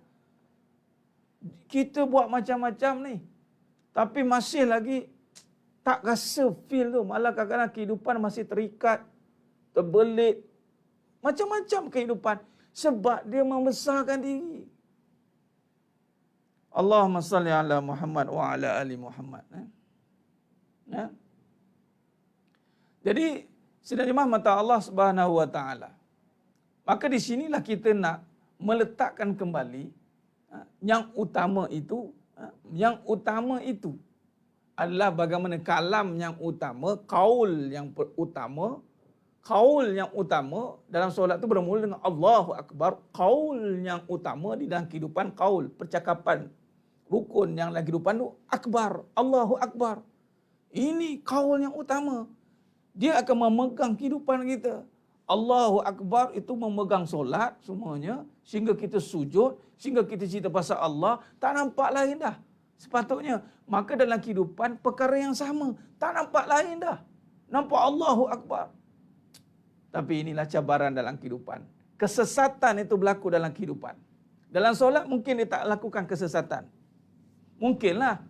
Kita buat macam-macam ni, tapi masih lagi tak rasa feel tu. Malah kadang-kadang kehidupan masih terikat, terbelit, macam-macam kehidupan. Sebab dia membesarkan diri. Allahumma salli ala Muhammad wa ala ali Muhammad. Ya? Jadi, sedang mata Allah Subhanahu wa taala. Maka di sinilah kita nak meletakkan kembali yang utama itu adalah bagaimana kalam yang utama, kaul yang utama dalam solat itu bermula dengan Allahu Akbar. Kaul yang utama di dalam kehidupan, kaul, percakapan, rukun yang dalam kehidupan itu Akbar, Allahu Akbar. Ini kaul yang utama. Dia akan memegang kehidupan kita. Allahu Akbar itu memegang solat semuanya, sehingga kita sujud, sehingga kita cerita pasal Allah, tak nampak lain dah. Sepatutnya, maka dalam kehidupan perkara yang sama, tak nampak lain dah. Nampak Allahu Akbar. Tapi inilah cabaran dalam kehidupan. Kesesatan itu berlaku dalam kehidupan. Dalam solat mungkin dia tak lakukan kesesatan. Mungkinlah.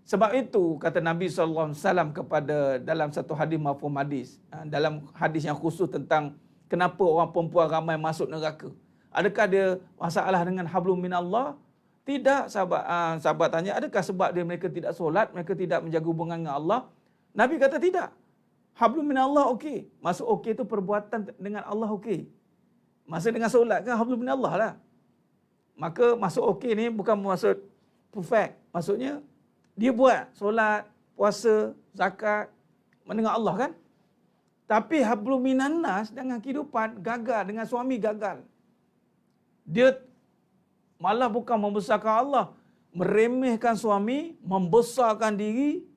Sebab itu kata Nabi SAW kepada dalam satu hadis mafhum hadis, dalam hadis yang khusus tentang kenapa orang perempuan ramai masuk neraka. Adakah dia masalah dengan hablum minallah? Tidak. Sahabat tanya, adakah sebab mereka tidak solat, mereka tidak menjaga hubungan dengan Allah? Nabi kata tidak. Hablum minallah okey. Masuk okey itu perbuatan dengan Allah okey. Masa dengan solat kan hablum minallah lah. Maka masuk okey ni bukan maksud perfect. Maksudnya dia buat solat, puasa, zakat, mendengar Allah kan? Tapi hablum minannas dengan kehidupan gagal, dengan suami gagal. Dia malah bukan membesarkan Allah, meremehkan suami, membesarkan diri,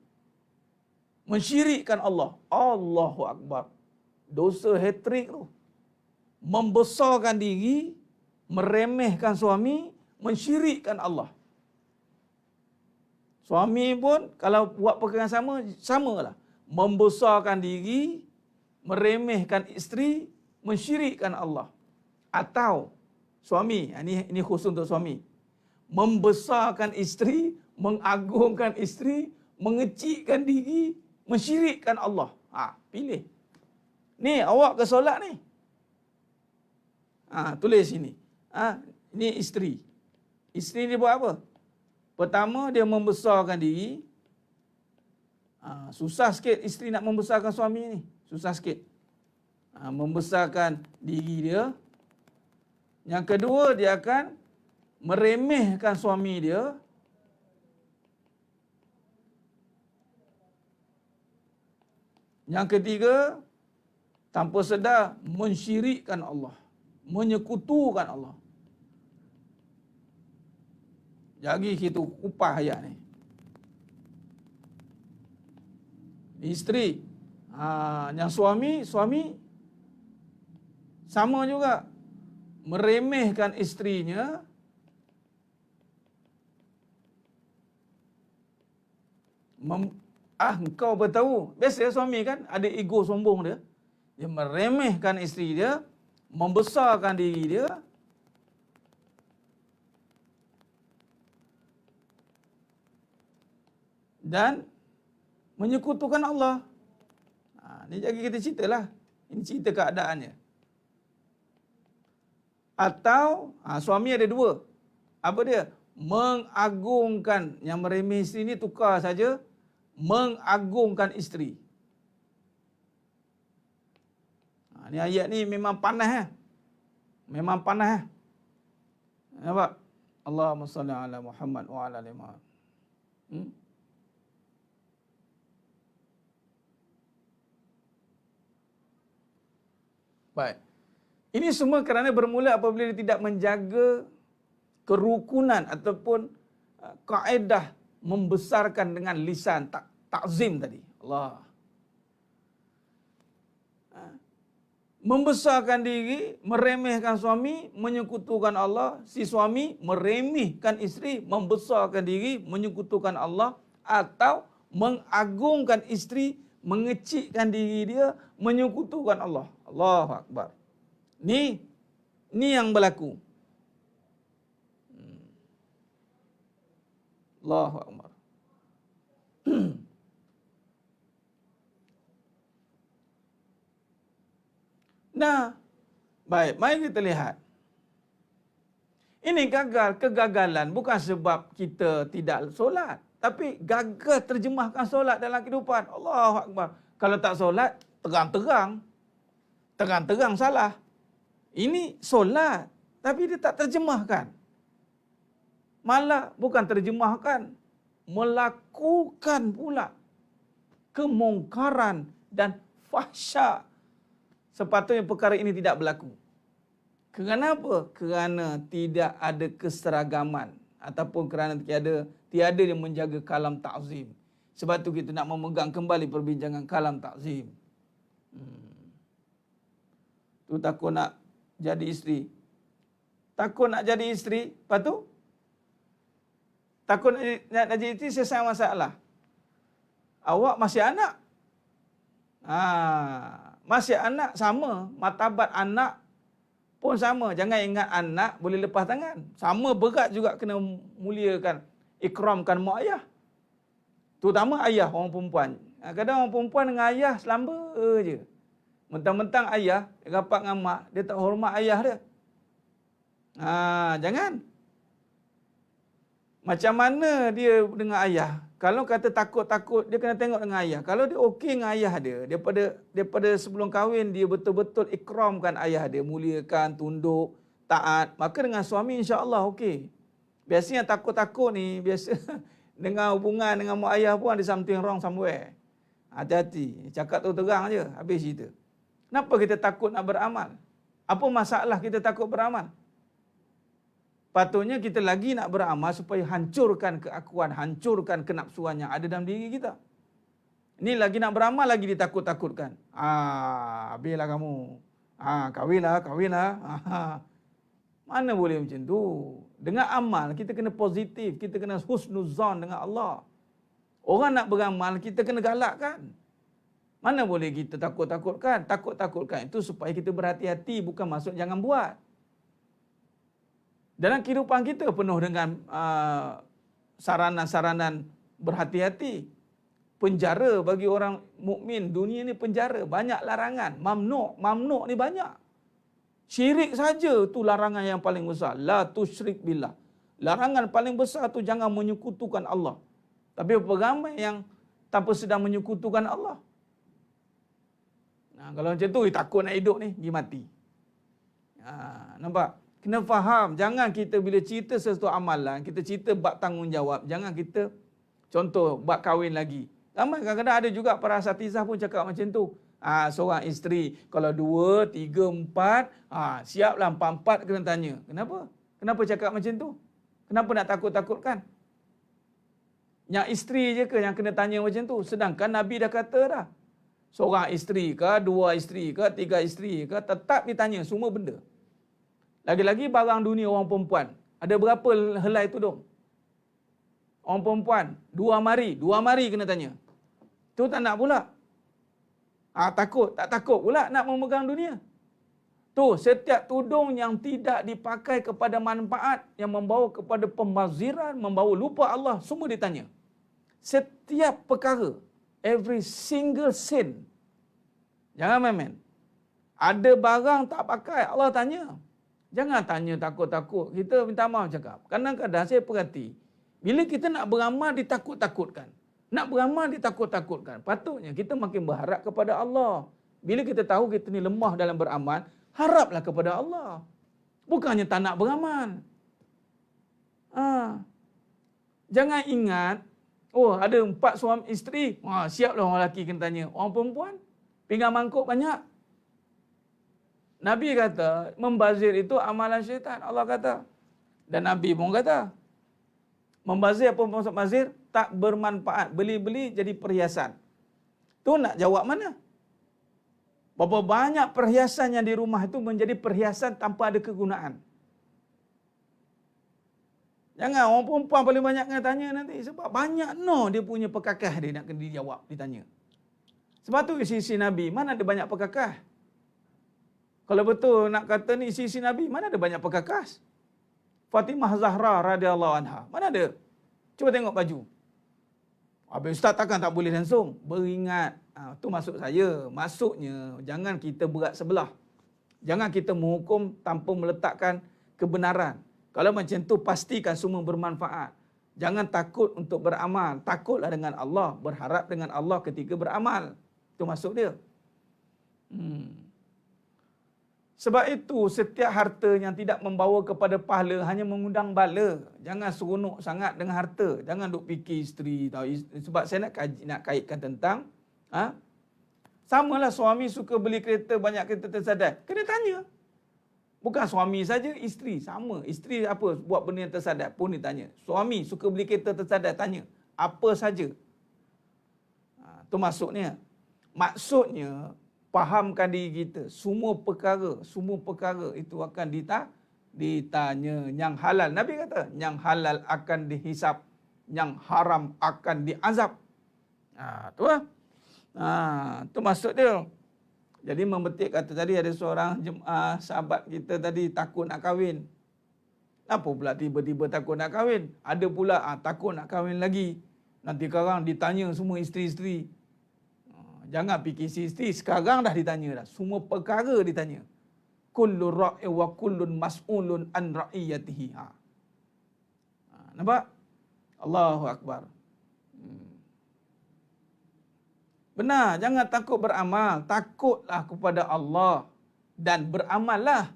mensyirikkan Allah. Allahu Akbar. Dosa hat-trick tu. Membesarkan diri, meremehkan suami, mensyirikkan Allah. Suami pun kalau buat perkara yang samalah. Membesarkan diri, meremehkan isteri, mensyirikkan Allah. Atau suami, ini khusus untuk suami, membesarkan isteri, mengagungkan isteri, mengecikkan diri, mensyirikkan Allah. Pilih. Ni awak ke solat ni? Tulis sini. Ni isteri. Isteri dia buat apa? Pertama, dia membesarkan diri. Susah sikit isteri nak membesarkan suami ni. Susah sikit. Membesarkan diri dia. Yang kedua, dia akan meremehkan suami dia. Yang ketiga, tanpa sedar, mensyirikkan Allah. Menyekutukan Allah. Jadi kita upah ayat ni. Isteri. Yang suami sama juga. Meremehkan isterinya. Engkau bertahu. Biasa suami kan ada ego sombong dia. Dia meremehkan isteri dia. Membesarkan diri dia. Dan menyekutukan Allah. Ni jadi kita ceritalah. Ini cerita keadaannya. Atau suami ada dua. Apa dia? mengagungkan. Yang meremeh isteri ni tukar saja, mengagungkan isteri. Ni ayat ni memang panas Memang panas Nampak? Allahumma salli ala Muhammad wa ala ali Muhammad. Baik. Ini semua kerana bermula apabila dia tidak menjaga kerukunan ataupun kaedah membesarkan dengan lisan takzim tadi. Allah. Membesarkan diri, meremehkan suami, menyekutukan Allah. Si suami meremehkan isteri, membesarkan diri, menyekutukan Allah. Atau mengagungkan isteri, mengecikkan diri dia, menyekutukan Allah. Allahu Akbar. Ni yang berlaku. Allahu Akbar. Nah, baik, mari kita lihat. Ini kegagalan bukan sebab kita tidak solat, tapi gagal terjemahkan solat dalam kehidupan. Allahu Akbar. Kalau tak solat, terang-terang salah. Ini solat, tapi dia tak terjemahkan. Malah bukan terjemahkan, melakukan pula kemungkaran dan fahsyak. Sepatutnya perkara ini tidak berlaku. Kenapa? Kerana tidak ada keseragaman ataupun kerana tiada yang menjaga kalam ta'zim. Sebab tu kita nak memegang kembali perbincangan kalam ta'zim. Tu takut nak jadi isteri. Takut nak jadi isteri, lepas tu takut nak jadi isteri selesai masalah. Awak masih anak. Masih anak sama, martabat anak pun sama. Jangan ingat anak boleh lepas tangan. Sama berat juga kena muliakan, ikramkan mak ayah. Terutama ayah orang perempuan. Kadang orang perempuan dengan ayah selamba je. Mentang-mentang ayah, dia rapat dengan mak, dia tak hormat ayah dia. Jangan. Macam mana dia dengan ayah? Kalau kata takut-takut, dia kena tengok dengan ayah. Kalau dia okey dengan ayah dia, daripada sebelum kahwin, dia betul-betul ikramkan ayah dia, muliakan, tunduk, taat. Maka dengan suami insya-Allah okey. Biasanya takut-takut ni, biasa dengan hubungan dengan mak ayah pun ada something wrong somewhere. Hati-hati. Cakap tu terang je, habis cerita. Kenapa kita takut nak beramal? Apa masalah kita takut beramal? Patutnya kita lagi nak beramal supaya hancurkan keakuan, hancurkan kenapsuan yang ada dalam diri kita. Ini lagi nak beramal, lagi ditakut-takutkan. Habislah kamu. Kahwinlah. Mana boleh macam tu? Dengan amal, kita kena positif. Kita kena husnuzan dengan Allah. Orang nak beramal, kita kena galakkan. Mana boleh kita takut-takutkan? Takut-takutkan itu supaya kita berhati-hati, bukan maksud jangan buat. Dalam kehidupan kita penuh dengan saranan-saranan berhati-hati. Penjara bagi orang mukmin, dunia ni penjara, banyak larangan, mamnu' ni banyak. Syirik saja tu larangan yang paling besar. La tusyrik billah. Larangan paling besar tu jangan menyekutukan Allah. Tapi berapa ramai yang tanpa sedang menyekutukan Allah. Kalau macam tu, takut nak hidup ni, pergi mati. Nampak? Kena faham, jangan kita bila cerita sesuatu amalan, kita cerita bab tanggungjawab, jangan kita, contoh, bab kahwin lagi. Ramai kadang-kadang ada juga para asatizah pun cakap macam tu. Seorang isteri, kalau 2, 3, 4, siaplah 4 kena tanya. Kenapa? Kenapa cakap macam tu? Kenapa nak takut-takutkan? Yang isteri je ke yang kena tanya macam tu? Sedangkan Nabi dah kata dah. Seorang isteri ke, 2 isteri ke, 3 isteri ke, tetap ditanya semua benda. Lagi-lagi barang dunia orang perempuan. Ada berapa helai tudung? Orang perempuan, 2 mari kena tanya. Tu tak nak pula. Takut, tak takut pula nak memegang dunia. Tu, setiap tudung yang tidak dipakai kepada manfaat, yang membawa kepada pembaziran, membawa lupa Allah, semua ditanya. Setiap perkara, every single sin. Jangan main-main. Ada barang tak pakai, Allah tanya. Jangan tanya takut-takut. Kita minta maaf cakap. Kadang-kadang saya perhati, bila kita nak beramal ditakut-takutkan. Nak beramal ditakut-takutkan. Patutnya kita makin berharap kepada Allah. Bila kita tahu kita ni lemah dalam beramal, haraplah kepada Allah. Bukannya tak nak beramal. Jangan ingat, ada 4 suami isteri. Siaplah orang lelaki kena tanya. Orang perempuan, pinggan mangkuk banyak. Nabi kata, membazir itu amalan syaitan. Allah kata. Dan Nabi pun kata, membazir apa maksud bazir? Tak bermanfaat. Beli-beli jadi perhiasan. Tu nak jawab mana? Berapa banyak perhiasan yang di rumah itu menjadi perhiasan tanpa ada kegunaan. Jangan orang perempuan paling banyak kena tanya nanti. Sebab banyak dia punya perkakah dia nak kena dijawab, ditanya. Sebab tu isi-isi Nabi, mana ada banyak perkakah? Kalau betul nak kata ni isi-isi Nabi, mana ada banyak perkakas? Fatimah Zahra radhiyallahu anha, mana ada? Cuba tengok baju. Habis ustaz takkan tak boleh langsung? Beringat. Tu maksud saya. Maksudnya, jangan kita berat sebelah. Jangan kita menghukum tanpa meletakkan kebenaran. Kalau macam tu, pastikan semua bermanfaat. Jangan takut untuk beramal. Takutlah dengan Allah. Berharap dengan Allah ketika beramal. Itu maksud dia. Sebab itu, setiap harta yang tidak membawa kepada pahala hanya mengundang bala. Jangan seronok sangat dengan harta. Jangan duk fikir isteri. Sebab saya nak kaitkan tentang, samalah suami suka beli kereta, banyak kereta tersadar. Kena tanya. Bukan suami saja, isteri sama. Isteri apa buat benda yang tersadar pun ditanya. Suami suka beli kereta tersadar, tanya. Apa saja. Itu maksudnya. Maksudnya, fahamkan diri kita. Semua perkara itu akan ditanya. Yang halal, Nabi kata, yang halal akan dihisap. Yang haram akan diazab. Tu lah. Tu maksud dia. Jadi memetik kata tadi ada seorang sahabat kita tadi takut nak kahwin. Apa pula tiba-tiba takut nak kahwin? Ada pula takut nak kahwin lagi. Nanti sekarang ditanya semua isteri-isteri. Jangan fikir isteri, sekarang dah ditanya dah. Semua perkara ditanya. Kullu ra'i wa kullun mas'ulun an ra'iyatihi. Nampak? Allahu Akbar. Benar, jangan takut beramal. Takutlah kepada Allah dan beramallah.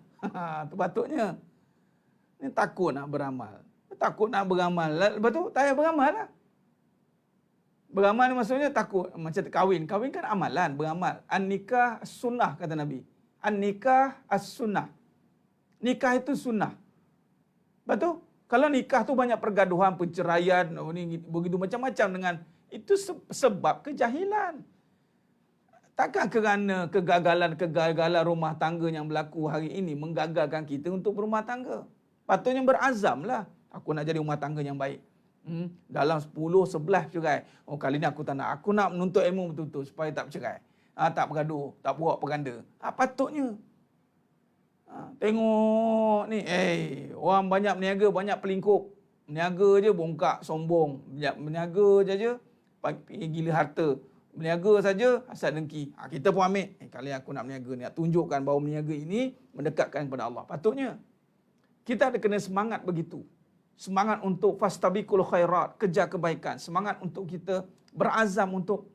Itu patutnya. Ini takut nak beramal. Takut nak beramal. Lepas tu, tak payah beramal lah. Beramal ni maksudnya takut. Macam kahwin. Kahwin kan amalan, beramal. An-nikah sunnah, kata Nabi. An-nikah as-sunnah. Nikah itu sunnah. Lepas tu, kalau nikah tu banyak pergaduhan, perceraian, begitu macam-macam dengan... Itu sebab kejahilan. Takkan kerana kegagalan rumah tangga yang berlaku hari ini menggagalkan kita untuk berumah tangga. Patutnya berazamlah. Aku nak jadi rumah tangga yang baik. Dalam 10, 11 cerai. Kali ni aku tak nak. Aku nak menuntut ilmu betul-betul supaya tak bercerai. Tak bergaduh, tak buat perganda. Patutnya. Tengok ni. Orang banyak berniaga, banyak pelingkup. Berniaga je bongkak, sombong. Berniaga je. Gila harta. Berniaga saja asal dengki. Kita pun ambil. Kali aku nak berniaga ni, nak tunjukkan bahawa berniaga ini mendekatkan kepada Allah. Patutnya kita ada kena semangat begitu. Semangat untuk fastabiqul khairat, kejar kebaikan. Semangat untuk kita berazam untuk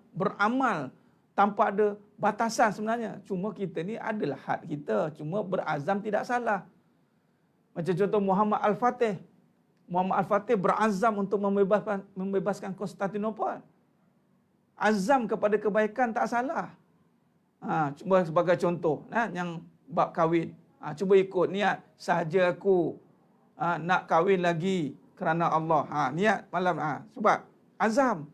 beramal tanpa ada batasan sebenarnya. Cuma kita ni adalah had kita. Cuma berazam tidak salah. Macam contoh Muhammad Al-Fatih. Muhammad Al-Fatih berazam untuk membebaskan Konstantinopel. Azam kepada kebaikan tak salah. Cuba sebagai contoh, yang bab kahwin. Cuba ikut niat. Sahaja aku nak kahwin lagi kerana Allah. Niat malam. Sebab azam.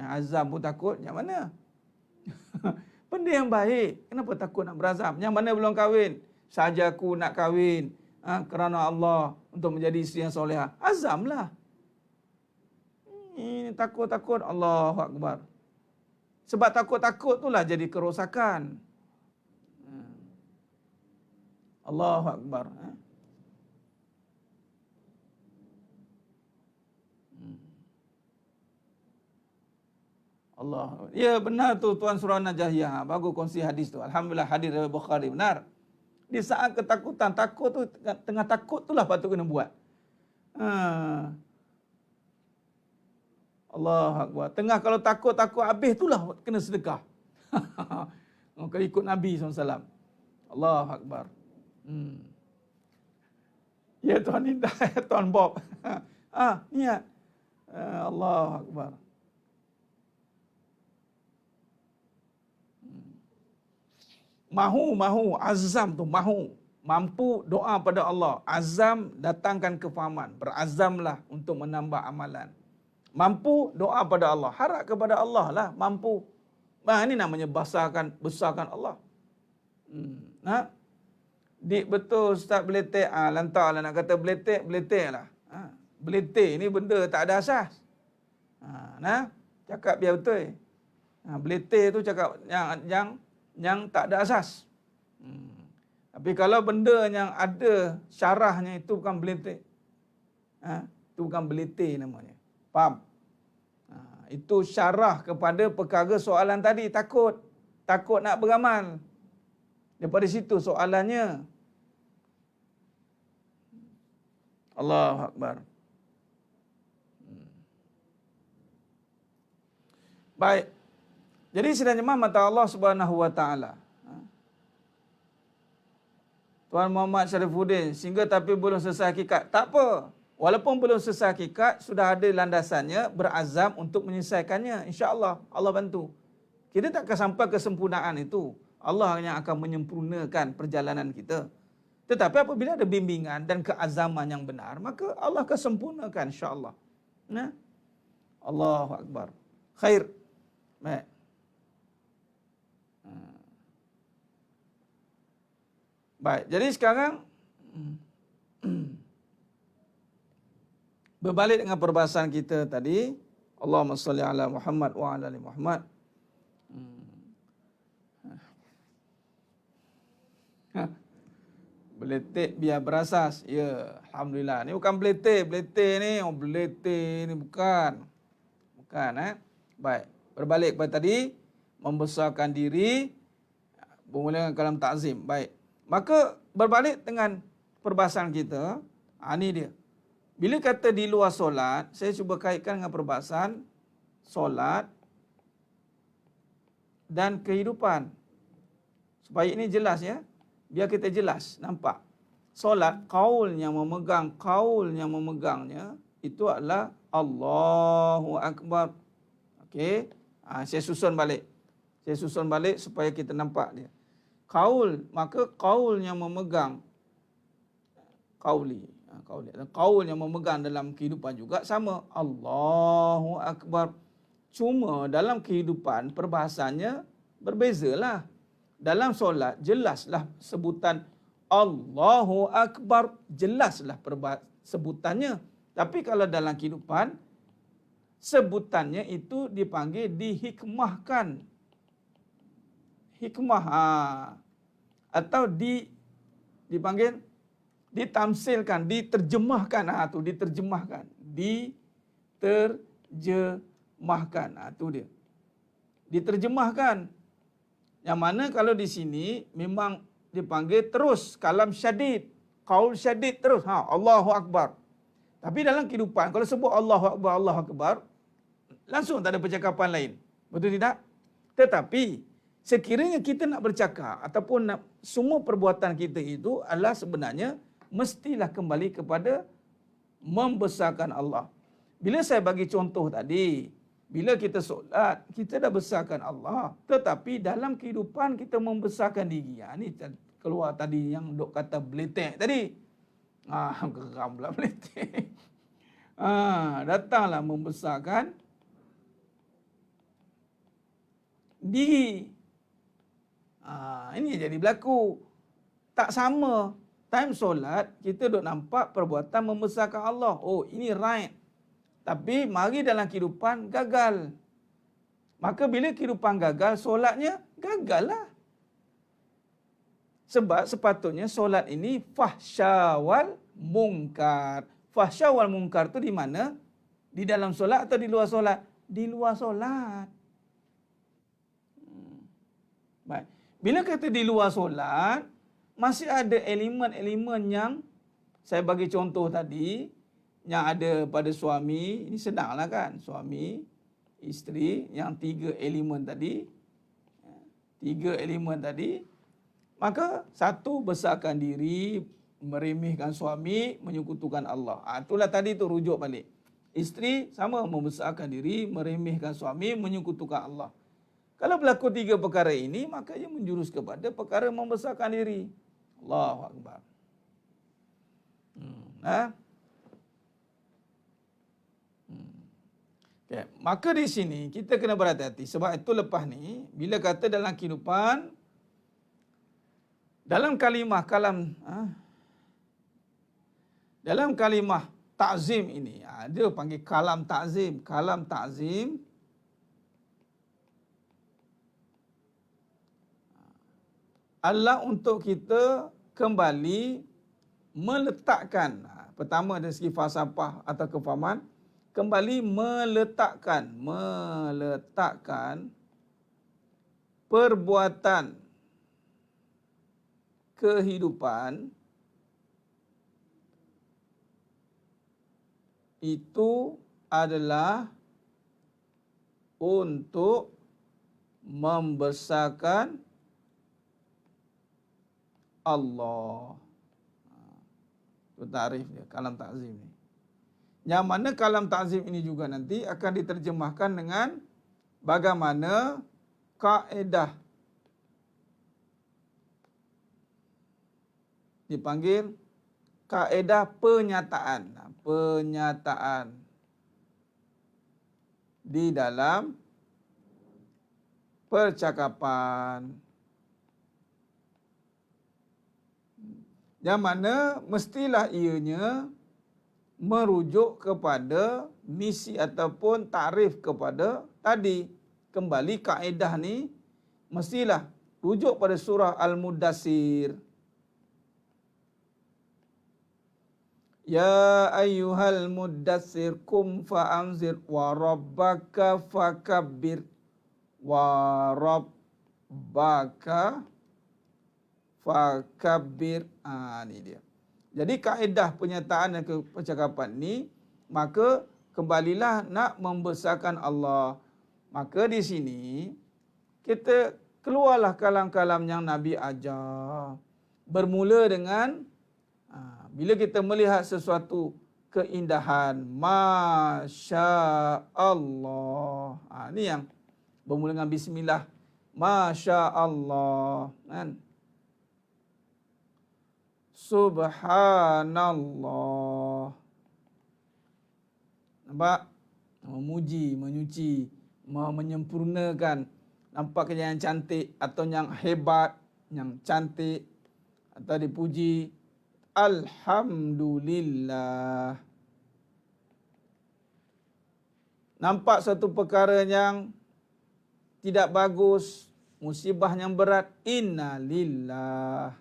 Azam pun takut. Yang mana? Benda yang baik. Kenapa takut nak berazam? Yang mana belum kahwin? Sahaja aku nak kahwin kerana Allah untuk menjadi isteri yang solehah. Azamlah. Ini takut-takut. Allahu Akbar. Sebab takut-takut itulah jadi kerosakan. Allahu Akbar. Allah. Ya benar tu Tuan Surah Najahiyah. Bagus kongsi hadis tu. Alhamdulillah hadis dari Bukhari. Benar. Di saat ketakutan, takut tu tengah takut itulah patut kena buat. Allah Akbar. Tengah kalau takut habis itulah kena sedekah. Kalau ikut Nabi SAW. Allah Akbar. Ya Tuan Indah, ya Tuan Bob. Niat. Allah Akbar. Mahu, azam tu mahu. Mampu doa pada Allah. Azam datangkan kefahaman. Berazamlah untuk menambah amalan. Mampu doa pada Allah. Harap kepada Allah lah mampu. Ini namanya besarkan Allah. Dik betul Ustaz beletek. Lantarlah nak kata beletek lah. Beletek ni benda tak ada asas. Cakap biar betul. Beletek tu cakap yang tak ada asas. Tapi kalau benda yang ada syarahnya itu bukan beletek. Itu bukan beletek namanya. Faham? Itu syarah kepada perkara soalan tadi. Takut nak beramal. Daripada situ soalannya. Allahu Akbar. Baik. Jadi sedang jemaah mata Allah Subhanahu Wa Taala. Tuan Muhammad Syarifuddin, sehingga tapi belum selesai hakikat. Tak apa. Walaupun belum selesai hakikat, sudah ada landasannya, berazam untuk menyelesaikannya. InsyaAllah, Allah bantu. Kita tak akan sampai kesempurnaan itu. Allah yang akan menyempurnakan perjalanan kita. Tetapi apabila ada bimbingan dan keazaman yang benar, maka Allah akan sempurnakan insyaAllah. Allahu Akbar. Khair. Baik. Baik, jadi sekarang berbalik dengan perbahasan kita tadi. Allahumma salli ala Muhammad wa ala ali Muhammad. Beletek biar berasas. Ya, alhamdulillah. Ni bukan beletek ni. Beletek ni bukan. Baik, berbalik kepada tadi, membesarkan diri, bermula dengan kalam ta'zim. Baik. Maka berbalik dengan perbahasan kita, ni dia. Bila kata di luar solat, saya cuba kaitkan dengan perbahasan solat dan kehidupan. Supaya ini jelas ya. Biar kita jelas, nampak. Solat, kaul yang memegangnya, itu adalah Allahu Akbar. Okey. Saya susun balik supaya kita nampak dia. Kaul, maka kaul yang memegang kaul yang memegang dalam kehidupan juga sama Allahu Akbar. Cuma dalam kehidupan perbahasannya berbezalah. Dalam solat jelaslah sebutan Allahu Akbar, jelaslah sebutannya. Tapi kalau dalam kehidupan sebutannya itu dipanggil dihikmahkan. Hikmah atau dipanggil ditamsilkan, diterjemahkan. Diterjemahkan. Itu dia. Diterjemahkan. Yang mana kalau di sini memang dipanggil terus kalam syadid, qaul syadid terus. Allahu Akbar. Tapi dalam kehidupan kalau sebut Allahu Akbar, langsung tak ada percakapan lain. Betul tidak? Tetapi sekiranya kita nak bercakap ataupun semua perbuatan kita itu adalah sebenarnya mestilah kembali kepada membesarkan Allah. Bila saya bagi contoh tadi, bila kita solat, kita dah besarkan Allah. Tetapi dalam kehidupan kita membesarkan diri. Ini keluar tadi yang dok kata beletek tadi. Geram pula beletek. Datanglah membesarkan diri. Ini jadi berlaku. Tak sama. Time solat, kita duk nampak perbuatan membesarkan Allah. Oh, ini right. Tapi mari dalam kehidupan gagal. Maka bila kehidupan gagal, solatnya gagal lah. Sebab sepatutnya solat ini fahsya wal mungkar. Fahsya wal mungkar tu di mana? Di dalam solat atau di luar solat? Di luar solat. Baik. Bila kata di luar solat, masih ada elemen-elemen yang saya bagi contoh tadi, yang ada pada suami. Ini senanglah kan, suami, isteri, yang 3 elemen tadi. 3 elemen tadi. Maka satu, besarkan diri, meremehkan suami, menyekutukan Allah. Itulah tadi tu rujuk balik. Isteri sama, membesarkan diri, meremehkan suami, menyekutukan Allah. Kalau berlaku 3 perkara ini, maka ia menjurus kepada perkara membesarkan diri. Allahu Akbar. Okay. Maka di sini kita kena berhati-hati. Sebab itu lepas ni, bila kata dalam kehidupan, dalam kalimah dalam kalimah ta'zim ini, dia panggil kalam ta'zim. Kalam ta'zim adalah untuk kita kembali meletakkan, pertama dari segi falsafah atau kefahaman, kembali meletakkan perbuatan kehidupan itu adalah untuk membesarkan Allah. Itu tarif dia, kalam ta'zim ni. Yang mana kalam ta'zim ini juga nanti akan diterjemahkan dengan bagaimana kaedah, dipanggil kaedah penyataan. Penyataan di dalam percakapan. Yang mana mestilah ianya merujuk kepada misi ataupun tarif kepada tadi. Kembali kaedah ni mestilah rujuk pada surah Al-Mudassir. Ya ayyuhal mudassir kum fa'anzir wa rabbaka fakabbir wa rabbaka fakabbir. Ini dia. Jadi kaedah penyataan dan percakapan ni, maka kembalilah nak membesarkan Allah. Maka di sini kita keluarlah kalam-kalam yang Nabi ajar. Bermula dengan bila kita melihat sesuatu keindahan, Masya Allah. Ini yang bermula dengan bismillah. Masya Allah. Kan? Subhanallah. Nampak? Memuji, menyuci, menyempurnakan. Nampak yang cantik atau yang hebat, yang cantik atau dipuji. Alhamdulillah. Nampak satu perkara yang tidak bagus, musibah yang berat, innalillah.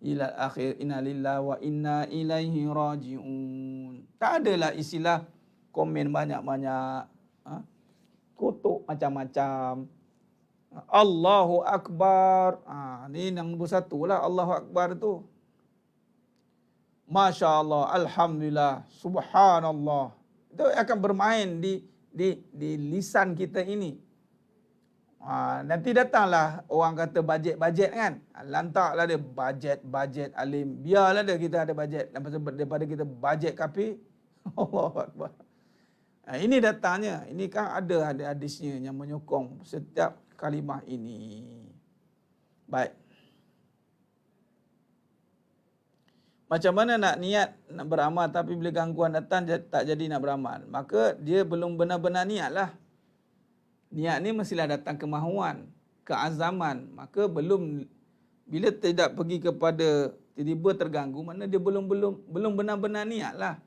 Ila akhir, innalillah wa inna ilaihi raji'un. Tak adalah istilah komen banyak-banyak, kutuk macam-macam. Allahu Akbar. Ni yang nombor 1 lah, Allahu Akbar tu. Masya Allah, Alhamdulillah, Subhanallah. Itu akan bermain di lisan kita ini. Nanti datanglah orang kata bajet kan. Lantaklah dia bajet alim. Biarlah dia kita ada bajet daripada kita bajet kapi. Allahu Akbar. Ini datangnya. Ini kan ada hadisnya yang menyokong setiap kalimah ini. Baik. Macam mana nak niat nak beramal tapi bila gangguan datang tak jadi nak beramal? Maka dia belum benar-benar niat lah. Niat ni mestilah datang kemahuan, keazaman. Maka belum, bila tidak pergi kepada tiba-tiba terganggu, mana dia belum benar-benar niat lah.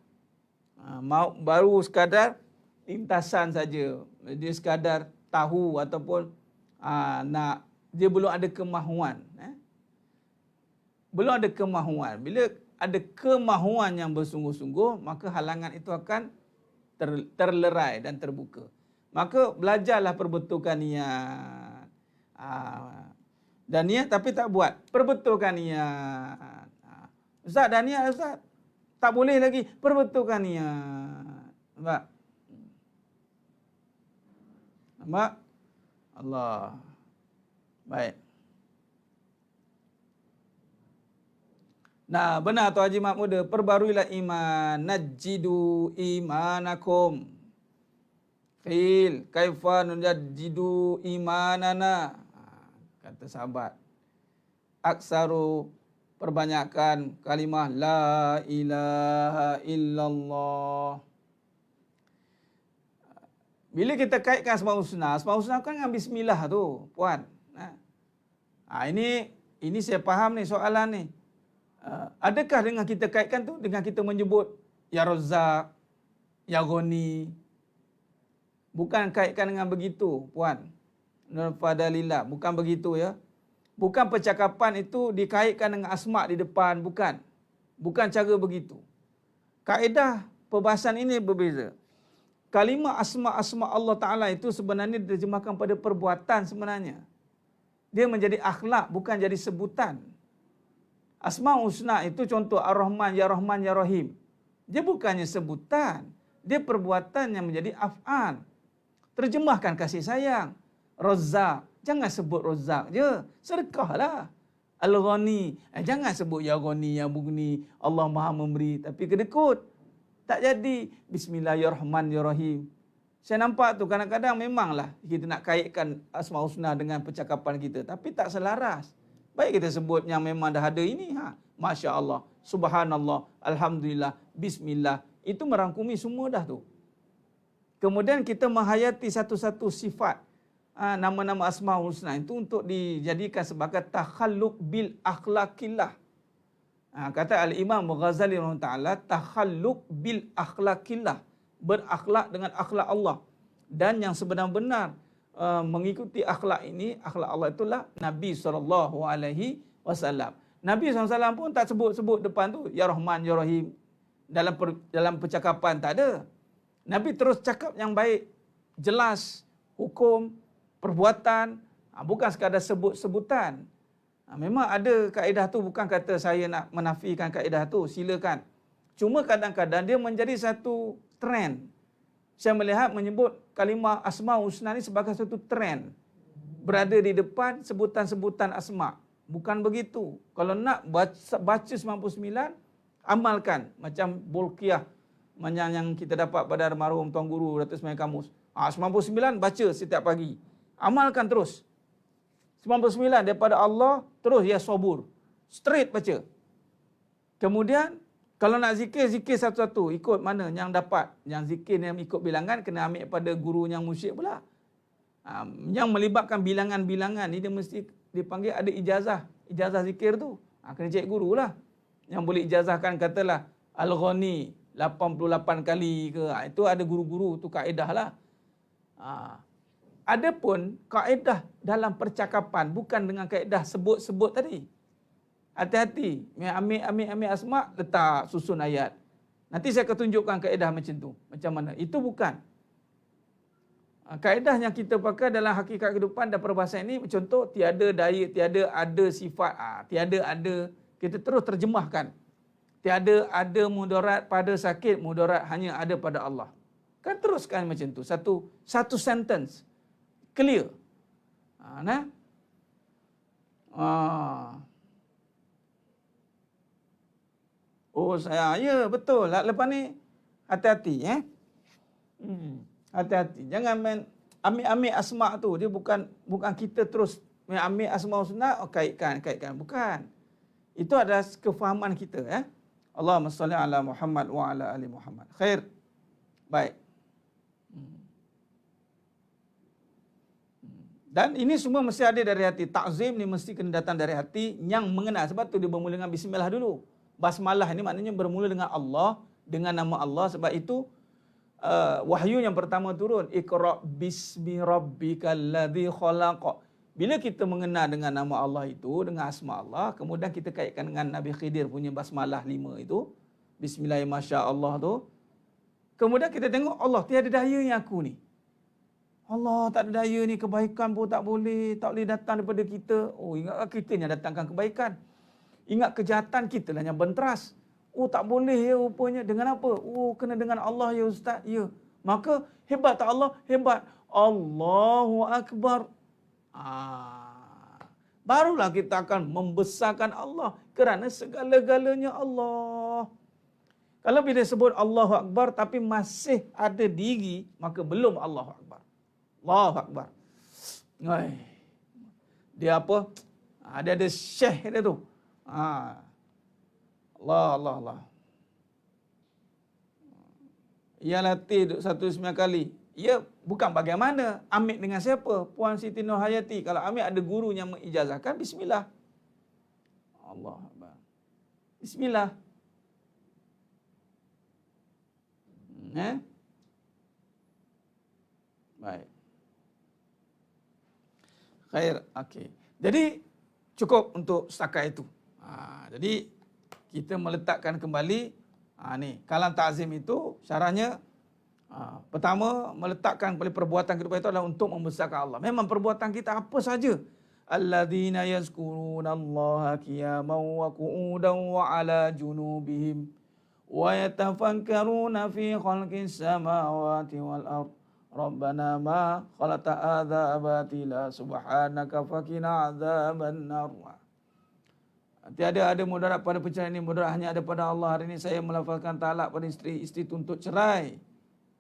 Baru sekadar lintasan saja. Dia sekadar tahu ataupun nak, dia belum ada kemahuan. Belum ada kemahuan. Bila ada kemahuan yang bersungguh-sungguh, maka halangan itu akan terlerai dan terbuka. Maka belajarlah perbetulkan niat. Dah niat tapi tak buat. Perbetulkan niat. Ustaz, dah niat Ustaz. Tak boleh lagi. Perbetulkan niat. Nampak? Nampak? Allah. Baik. Nah, benar tu Haji Mak Muda. Perbaruilah iman. Najidu imanakum. Qil. Kaifa nujajidu imanana. Kata sahabat. Aksaru. Perbanyakkan kalimah La ilaha illallah. Bila kita kaitkan Asmaul Husna kan dengan bismillah tu, puan. Ini saya faham ni soalan ni. Adakah dengan kita kaitkan tu dengan kita menyebut Ya Razzaq, Ya Ghani? Bukan kaitkan dengan begitu, puan. Nurfadalillah, bukan begitu ya. Bukan percakapan itu dikaitkan dengan asma' di depan, bukan. Bukan cara begitu. Kaedah perbahasan ini berbeza. Kalimah asma' Allah Ta'ala itu sebenarnya diterjemahkan pada perbuatan sebenarnya. Dia menjadi akhlak, bukan jadi sebutan. Asma'ul Husna itu contoh Ar-Rahman, Ya Rahman, Ya Rahim. Dia bukannya sebutan. Dia perbuatan yang menjadi af'al. Terjemahkan kasih sayang. Razzaq. Jangan sebut Razzaq je. Sedekahlah. Al-Ghani. Jangan sebut Ya Ghani, Ya Mughni. Allah Maha Memberi. Tapi kedekut. Tak jadi. Bismillahirrahmanirrahim. Saya nampak tu kadang-kadang memanglah kita nak kaitkan Asmaul Husna dengan percakapan kita. Tapi tak selaras. Baik kita sebut yang memang dah ada ini. Masya Allah. Subhanallah. Alhamdulillah. Bismillah. Itu merangkumi semua dah tu. Kemudian kita menghayati satu-satu sifat. Nama-nama Asmaul Husna itu untuk dijadikan sebagai takhalluq bil akhlaqillah. Kata Al-Imam Ghazali Ta'ala, takhalluq bil akhlaqillah. Berakhlak dengan akhlak Allah. Dan yang sebenar-benar mengikuti akhlak ini, akhlak Allah itulah Nabi SAW. Nabi SAW pun tak sebut-sebut depan tu, Ya Rahman, Ya Rahim. Dalam percakapan tak ada. Nabi terus cakap yang baik, jelas, hukum, perbuatan, bukan sekadar sebut-sebutan. Memang ada kaedah tu, bukan kata saya nak menafikan kaedah tu, silakan. Cuma kadang-kadang dia menjadi satu trend. Saya melihat menyebut kalimah Asmaul Husna ni sebagai satu trend. Berada di depan sebutan-sebutan asma'. Bukan begitu. Kalau nak baca 99, amalkan. Macam Bolkiah yang kita dapat pada almarhum Tuan Guru Datuk Ismail Kamus. 99 baca setiap pagi. Amalkan terus. 99 daripada Allah, terus ya sabur. Straight baca. Kemudian, kalau nak zikir satu-satu. Ikut mana yang dapat. Yang zikir yang ikut bilangan, kena ambil pada guru yang musyrik pula. Yang melibatkan bilangan-bilangan ni, dia mesti dipanggil ada ijazah. Ijazah zikir tu. Kena cek guru lah. Yang boleh ijazahkan, katalah Al-Ghani 88 kali ke. Itu ada guru-guru tu kaedah lah. Adapun kaedah dalam percakapan bukan dengan kaedah sebut-sebut tadi. Hati-hati. Ambil asma', letak susun ayat. Nanti saya akan tunjukkan kaedah macam tu. Macam mana. Itu bukan. Kaedah yang kita pakai dalam hakikat kehidupan dan perbahasan ini, contoh tiada daya, tiada ada sifat. Tiada ada, kita terus terjemahkan. Tiada ada mudarat pada sakit, mudarat hanya ada pada Allah. Kan teruskan macam tu. Satu sentence. Clear. Oh saya, ya betul. Lepas ni hati-hati hati-hati. Jangan ambil asma' tu. Dia bukan kita terus ambil Asmaul Husna, kaitkan. Bukan. Itu adalah kefahaman kita. Allahumma salli ala Muhammad wa ala ali Muhammad. Khair. Baik. Dan ini semua mesti ada dari hati. Ta'zim ni mesti kena datang dari hati yang mengenal. Sebab tu dia bermula dengan bismillah dulu. Basmalah ini maknanya bermula dengan Allah, dengan nama Allah. Sebab itu wahyu yang pertama turun, Iqra' bismi rabbikal ladzi khalaq. Bila kita mengenal dengan nama Allah itu, dengan asma Allah, kemudian kita kaitkan dengan Nabi Khidir punya basmalah 5 itu, bismillahirrahmanirrahim tu. Kemudian kita tengok Allah, tiada daya yang aku ni. Allah tak ada daya ni, kebaikan pun tak boleh datang daripada kita. Oh, ingatkah kita yang datangkan kebaikan? Ingat kejahatan kita lah yang benteras. Oh, tak boleh ya rupanya. Dengan apa? Oh, kena dengan Allah ya Ustaz. Ya. Maka hebat tak Allah? Hebat. Allahu Akbar. Barulah kita akan membesarkan Allah kerana segala-galanya Allah. Kalau bila sebut Allahu Akbar tapi masih ada diri, maka belum Allahu Akbar. Allahu Akbar. Dia apa? Dia ada syekh dia tu. Allah. Ia latih 109 kali. Ya, bukan bagaimana. Ambil dengan siapa? Puan Siti Nurhayati. Kalau ambil ada guru yang mengijazahkan, bismillah. Allah Akbar. Bismillah. Baik. Khair. Okey. Jadi cukup untuk setakat itu. Jadi kita meletakkan kembali ni kalam ta'zim itu syarahnya pertama meletakkan kembali perbuatan kita itu adalah untuk membesarkan Allah. Memang perbuatan kita apa saja. Alladzina yazkurunallaha qiyaman wa qu'udan wa 'ala junubihim wa yatafakkaruna fi khalqis samawati wal ardh. Rabbana ma khalaqta hadza batila subhanaka faqina adzabannar. Tiada ada mudarat pada perceraian ini, mudarat hanya ada pada Allah. Hari ini saya melafazkan talak pada isteri tuntut cerai.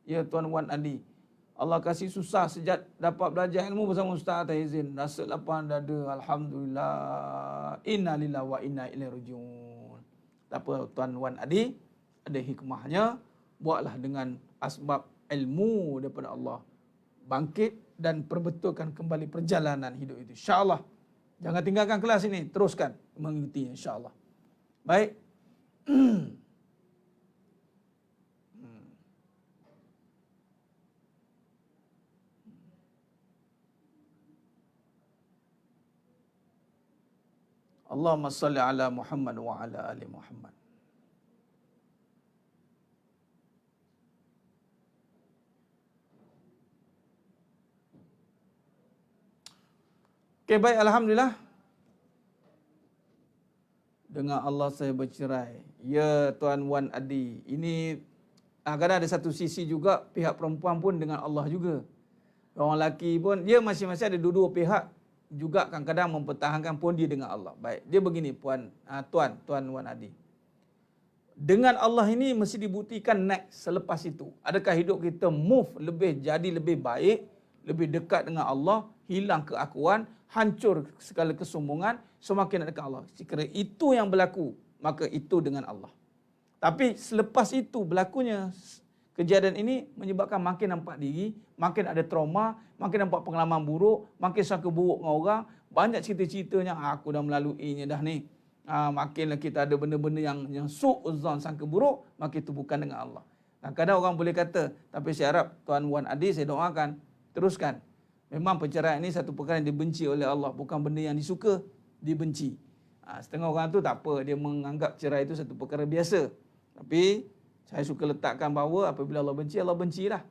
Ya Tuan Wan Adi, Allah kasih susah sejak dapat belajar ilmu bersama Ustaz atas izin. Rasa lapang dada, alhamdulillah. Inna lillahi wa inna ilaihi rajiun. Tak apa Tuan Wan Adi, ada hikmahnya. Buatlah dengan asbab ilmu daripada Allah. Bangkit dan perbetulkan kembali perjalanan hidup itu. InsyaAllah. Jangan tinggalkan kelas ini. Teruskan mengikutinya insyaAllah. Baik. Allahumma salli ala Muhammad wa ala ali Muhammad. Okey, baik, alhamdulillah. Dengan Allah saya bercerai. Ya Tuan Wan Adi, ini kadang ada satu sisi juga pihak perempuan pun dengan Allah juga. Orang lelaki pun dia masing-masing ada dua-dua pihak juga kadang-kadang mempertahankan pun dia dengan Allah. Baik, dia begini Tuan Wan Adi. Dengan Allah ini mesti dibuktikan next selepas itu. Adakah hidup kita move jadi lebih baik, lebih dekat dengan Allah, hilang keakuan, hancur segala kesombongan, semakin dekat Allah. Jika itu yang berlaku, maka itu dengan Allah. Tapi selepas itu berlakunya kejadian ini menyebabkan makin nampak diri, makin ada trauma, makin nampak pengalaman buruk, makin sangka buruk dengan orang, banyak cerita-ceritanya aku dah melaluinya dah ni. Makinlah kita ada benda-benda yang su'uzzon, sangka buruk, makin itu bukan dengan Allah. Kadang orang boleh kata, tapi saya harap Tuan Wan Adi saya doakan, teruskan. Memang perceraian ini satu perkara yang dibenci oleh Allah, bukan benda yang disuka, dibenci. Setengah orang tu tak apa, dia menganggap cerai itu satu perkara biasa. Tapi saya suka letakkan bahawa apabila Allah bencilah.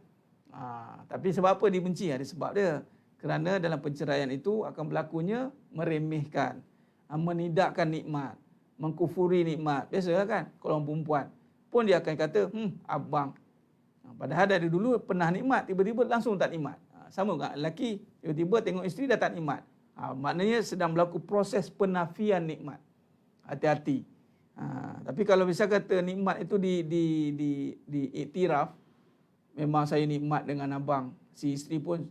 Tapi sebab apa dibenci? Ada sebab dia. Kerana dalam perceraian itu akan berlakunya meremehkan, menidakkan nikmat, mengkufuri nikmat. Biasalah kan, kalau orang perempuan pun dia akan kata, abang. Padahal dari dulu pernah nikmat, tiba-tiba langsung tak nikmat. Sama dengan lelaki, tiba-tiba tengok isteri dah tak nikmat. Maknanya sedang berlaku proses penafian nikmat. Hati-hati. Tapi kalau bisa kata nikmat itu diiktiraf, memang saya nikmat dengan abang. Si isteri pun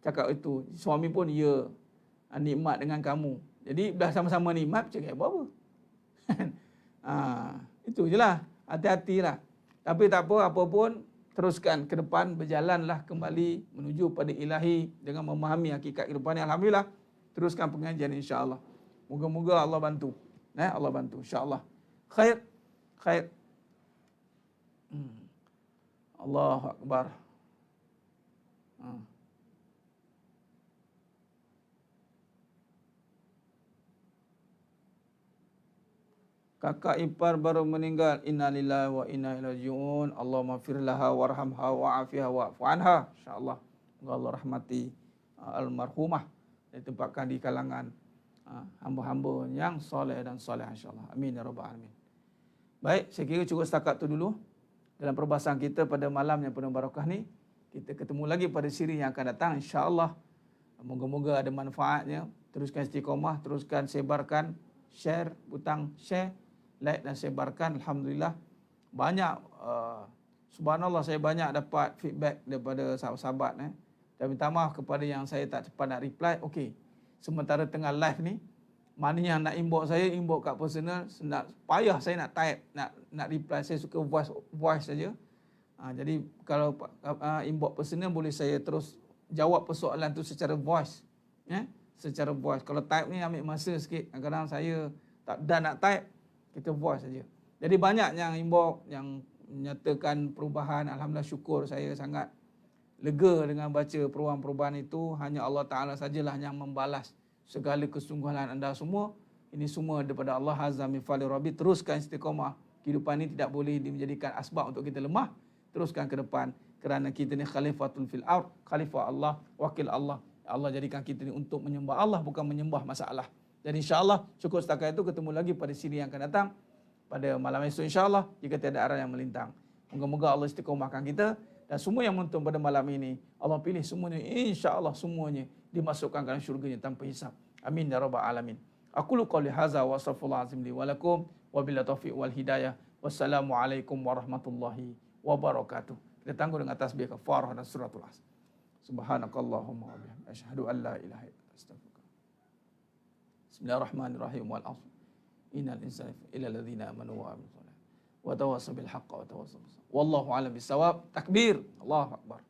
cakap itu, suami pun ya, nikmat dengan kamu. Jadi dah sama-sama nikmat, cakap apa? Itu je lah. Hati-hatilah. Tapi tak apa pun, teruskan ke depan, berjalanlah kembali menuju pada ilahi dengan memahami hakikat kehidupan ini. Alhamdulillah, teruskan pengajian insya-Allah. Moga-moga Allah bantu. Allah bantu insya-Allah. Khair. Allahu Akbar. Kakak ipar baru meninggal. Innalillahi wa inna ilaihi raji'un. Allahumma firlaha warhamha wa'afiha wa'fu anha. InsyaAllah. Semoga Allah rahmati almarhumah, ditempatkan di kalangan hamba-hamba yang soleh dan soleh insya-Allah. Amin ya rabbal alamin. Baik, saya kira cukup setakat tu dulu dalam perbahasan kita pada malam yang penuh barakah ni. Kita ketemu lagi pada siri yang akan datang insya-Allah. Moga-moga ada manfaatnya. Teruskan istiqamah, teruskan sebarkan, share, butang share, like dan sebarkan. Alhamdulillah banyak subhanallah, saya banyak dapat feedback daripada sahabat-sahabat dan minta maaf kepada yang saya tak cepat nak reply. Okey, sementara tengah live ni, mana yang nak inbox saya, inbox kat personal, payah saya nak type, nak reply. Saya suka voice saja. Jadi kalau inbox personal, boleh saya terus jawab persoalan tu secara voice, secara voice. Kalau type ni ambil masa sikit, kadang-kadang saya tak nak type, kita voice saja. Jadi banyak yang inbox yang menyatakan perubahan. Alhamdulillah, syukur, saya sangat lega dengan baca perubahan-perubahan itu. Hanya Allah Ta'ala sajalah yang membalas segala kesungguhan anda semua. Ini semua daripada Allah Azza min fadli Rabbi. Teruskan istiqamah. Kehidupan ini tidak boleh menjadikan asbab untuk kita lemah. Teruskan ke depan, kerana kita ni khalifatul fil ard, khalifah Allah, wakil Allah. Allah jadikan kita ni untuk menyembah Allah, bukan menyembah masalah. Dan insya-Allah cukup setakat itu. Ketemu lagi pada siri yang akan datang pada malam esok insya-Allah, jika tiada arah yang melintang. Moga-moga Allah istiqamahkan kita, dan semua yang menonton pada malam ini Allah pilih semuanya, insya-Allah semuanya dimasukkan ke dalam syurganya tanpa hisab. Amin ya rabbal alamin. Aqulu qouli hadza wa astaghfirullah azim li wa lakum wa billahi taufiq wal hidayah. Wassalamualaikum warahmatullahi wabarakatuh. Kita tangguh dengan tasbih kafarah dan suratul asr. Subhanakallahumma wa bihamdika asyhadu an la ilaha illa anta astaghfiruka. Bismillahirrahmanirrahim. Wal 'asr. Innal insana illa alladhina amanu wa amilus salihati wa tawassaw bil haqqi wa tawassaw bis sabr. Wallahu a'lam bissawab. Takbir. Allahu akbar.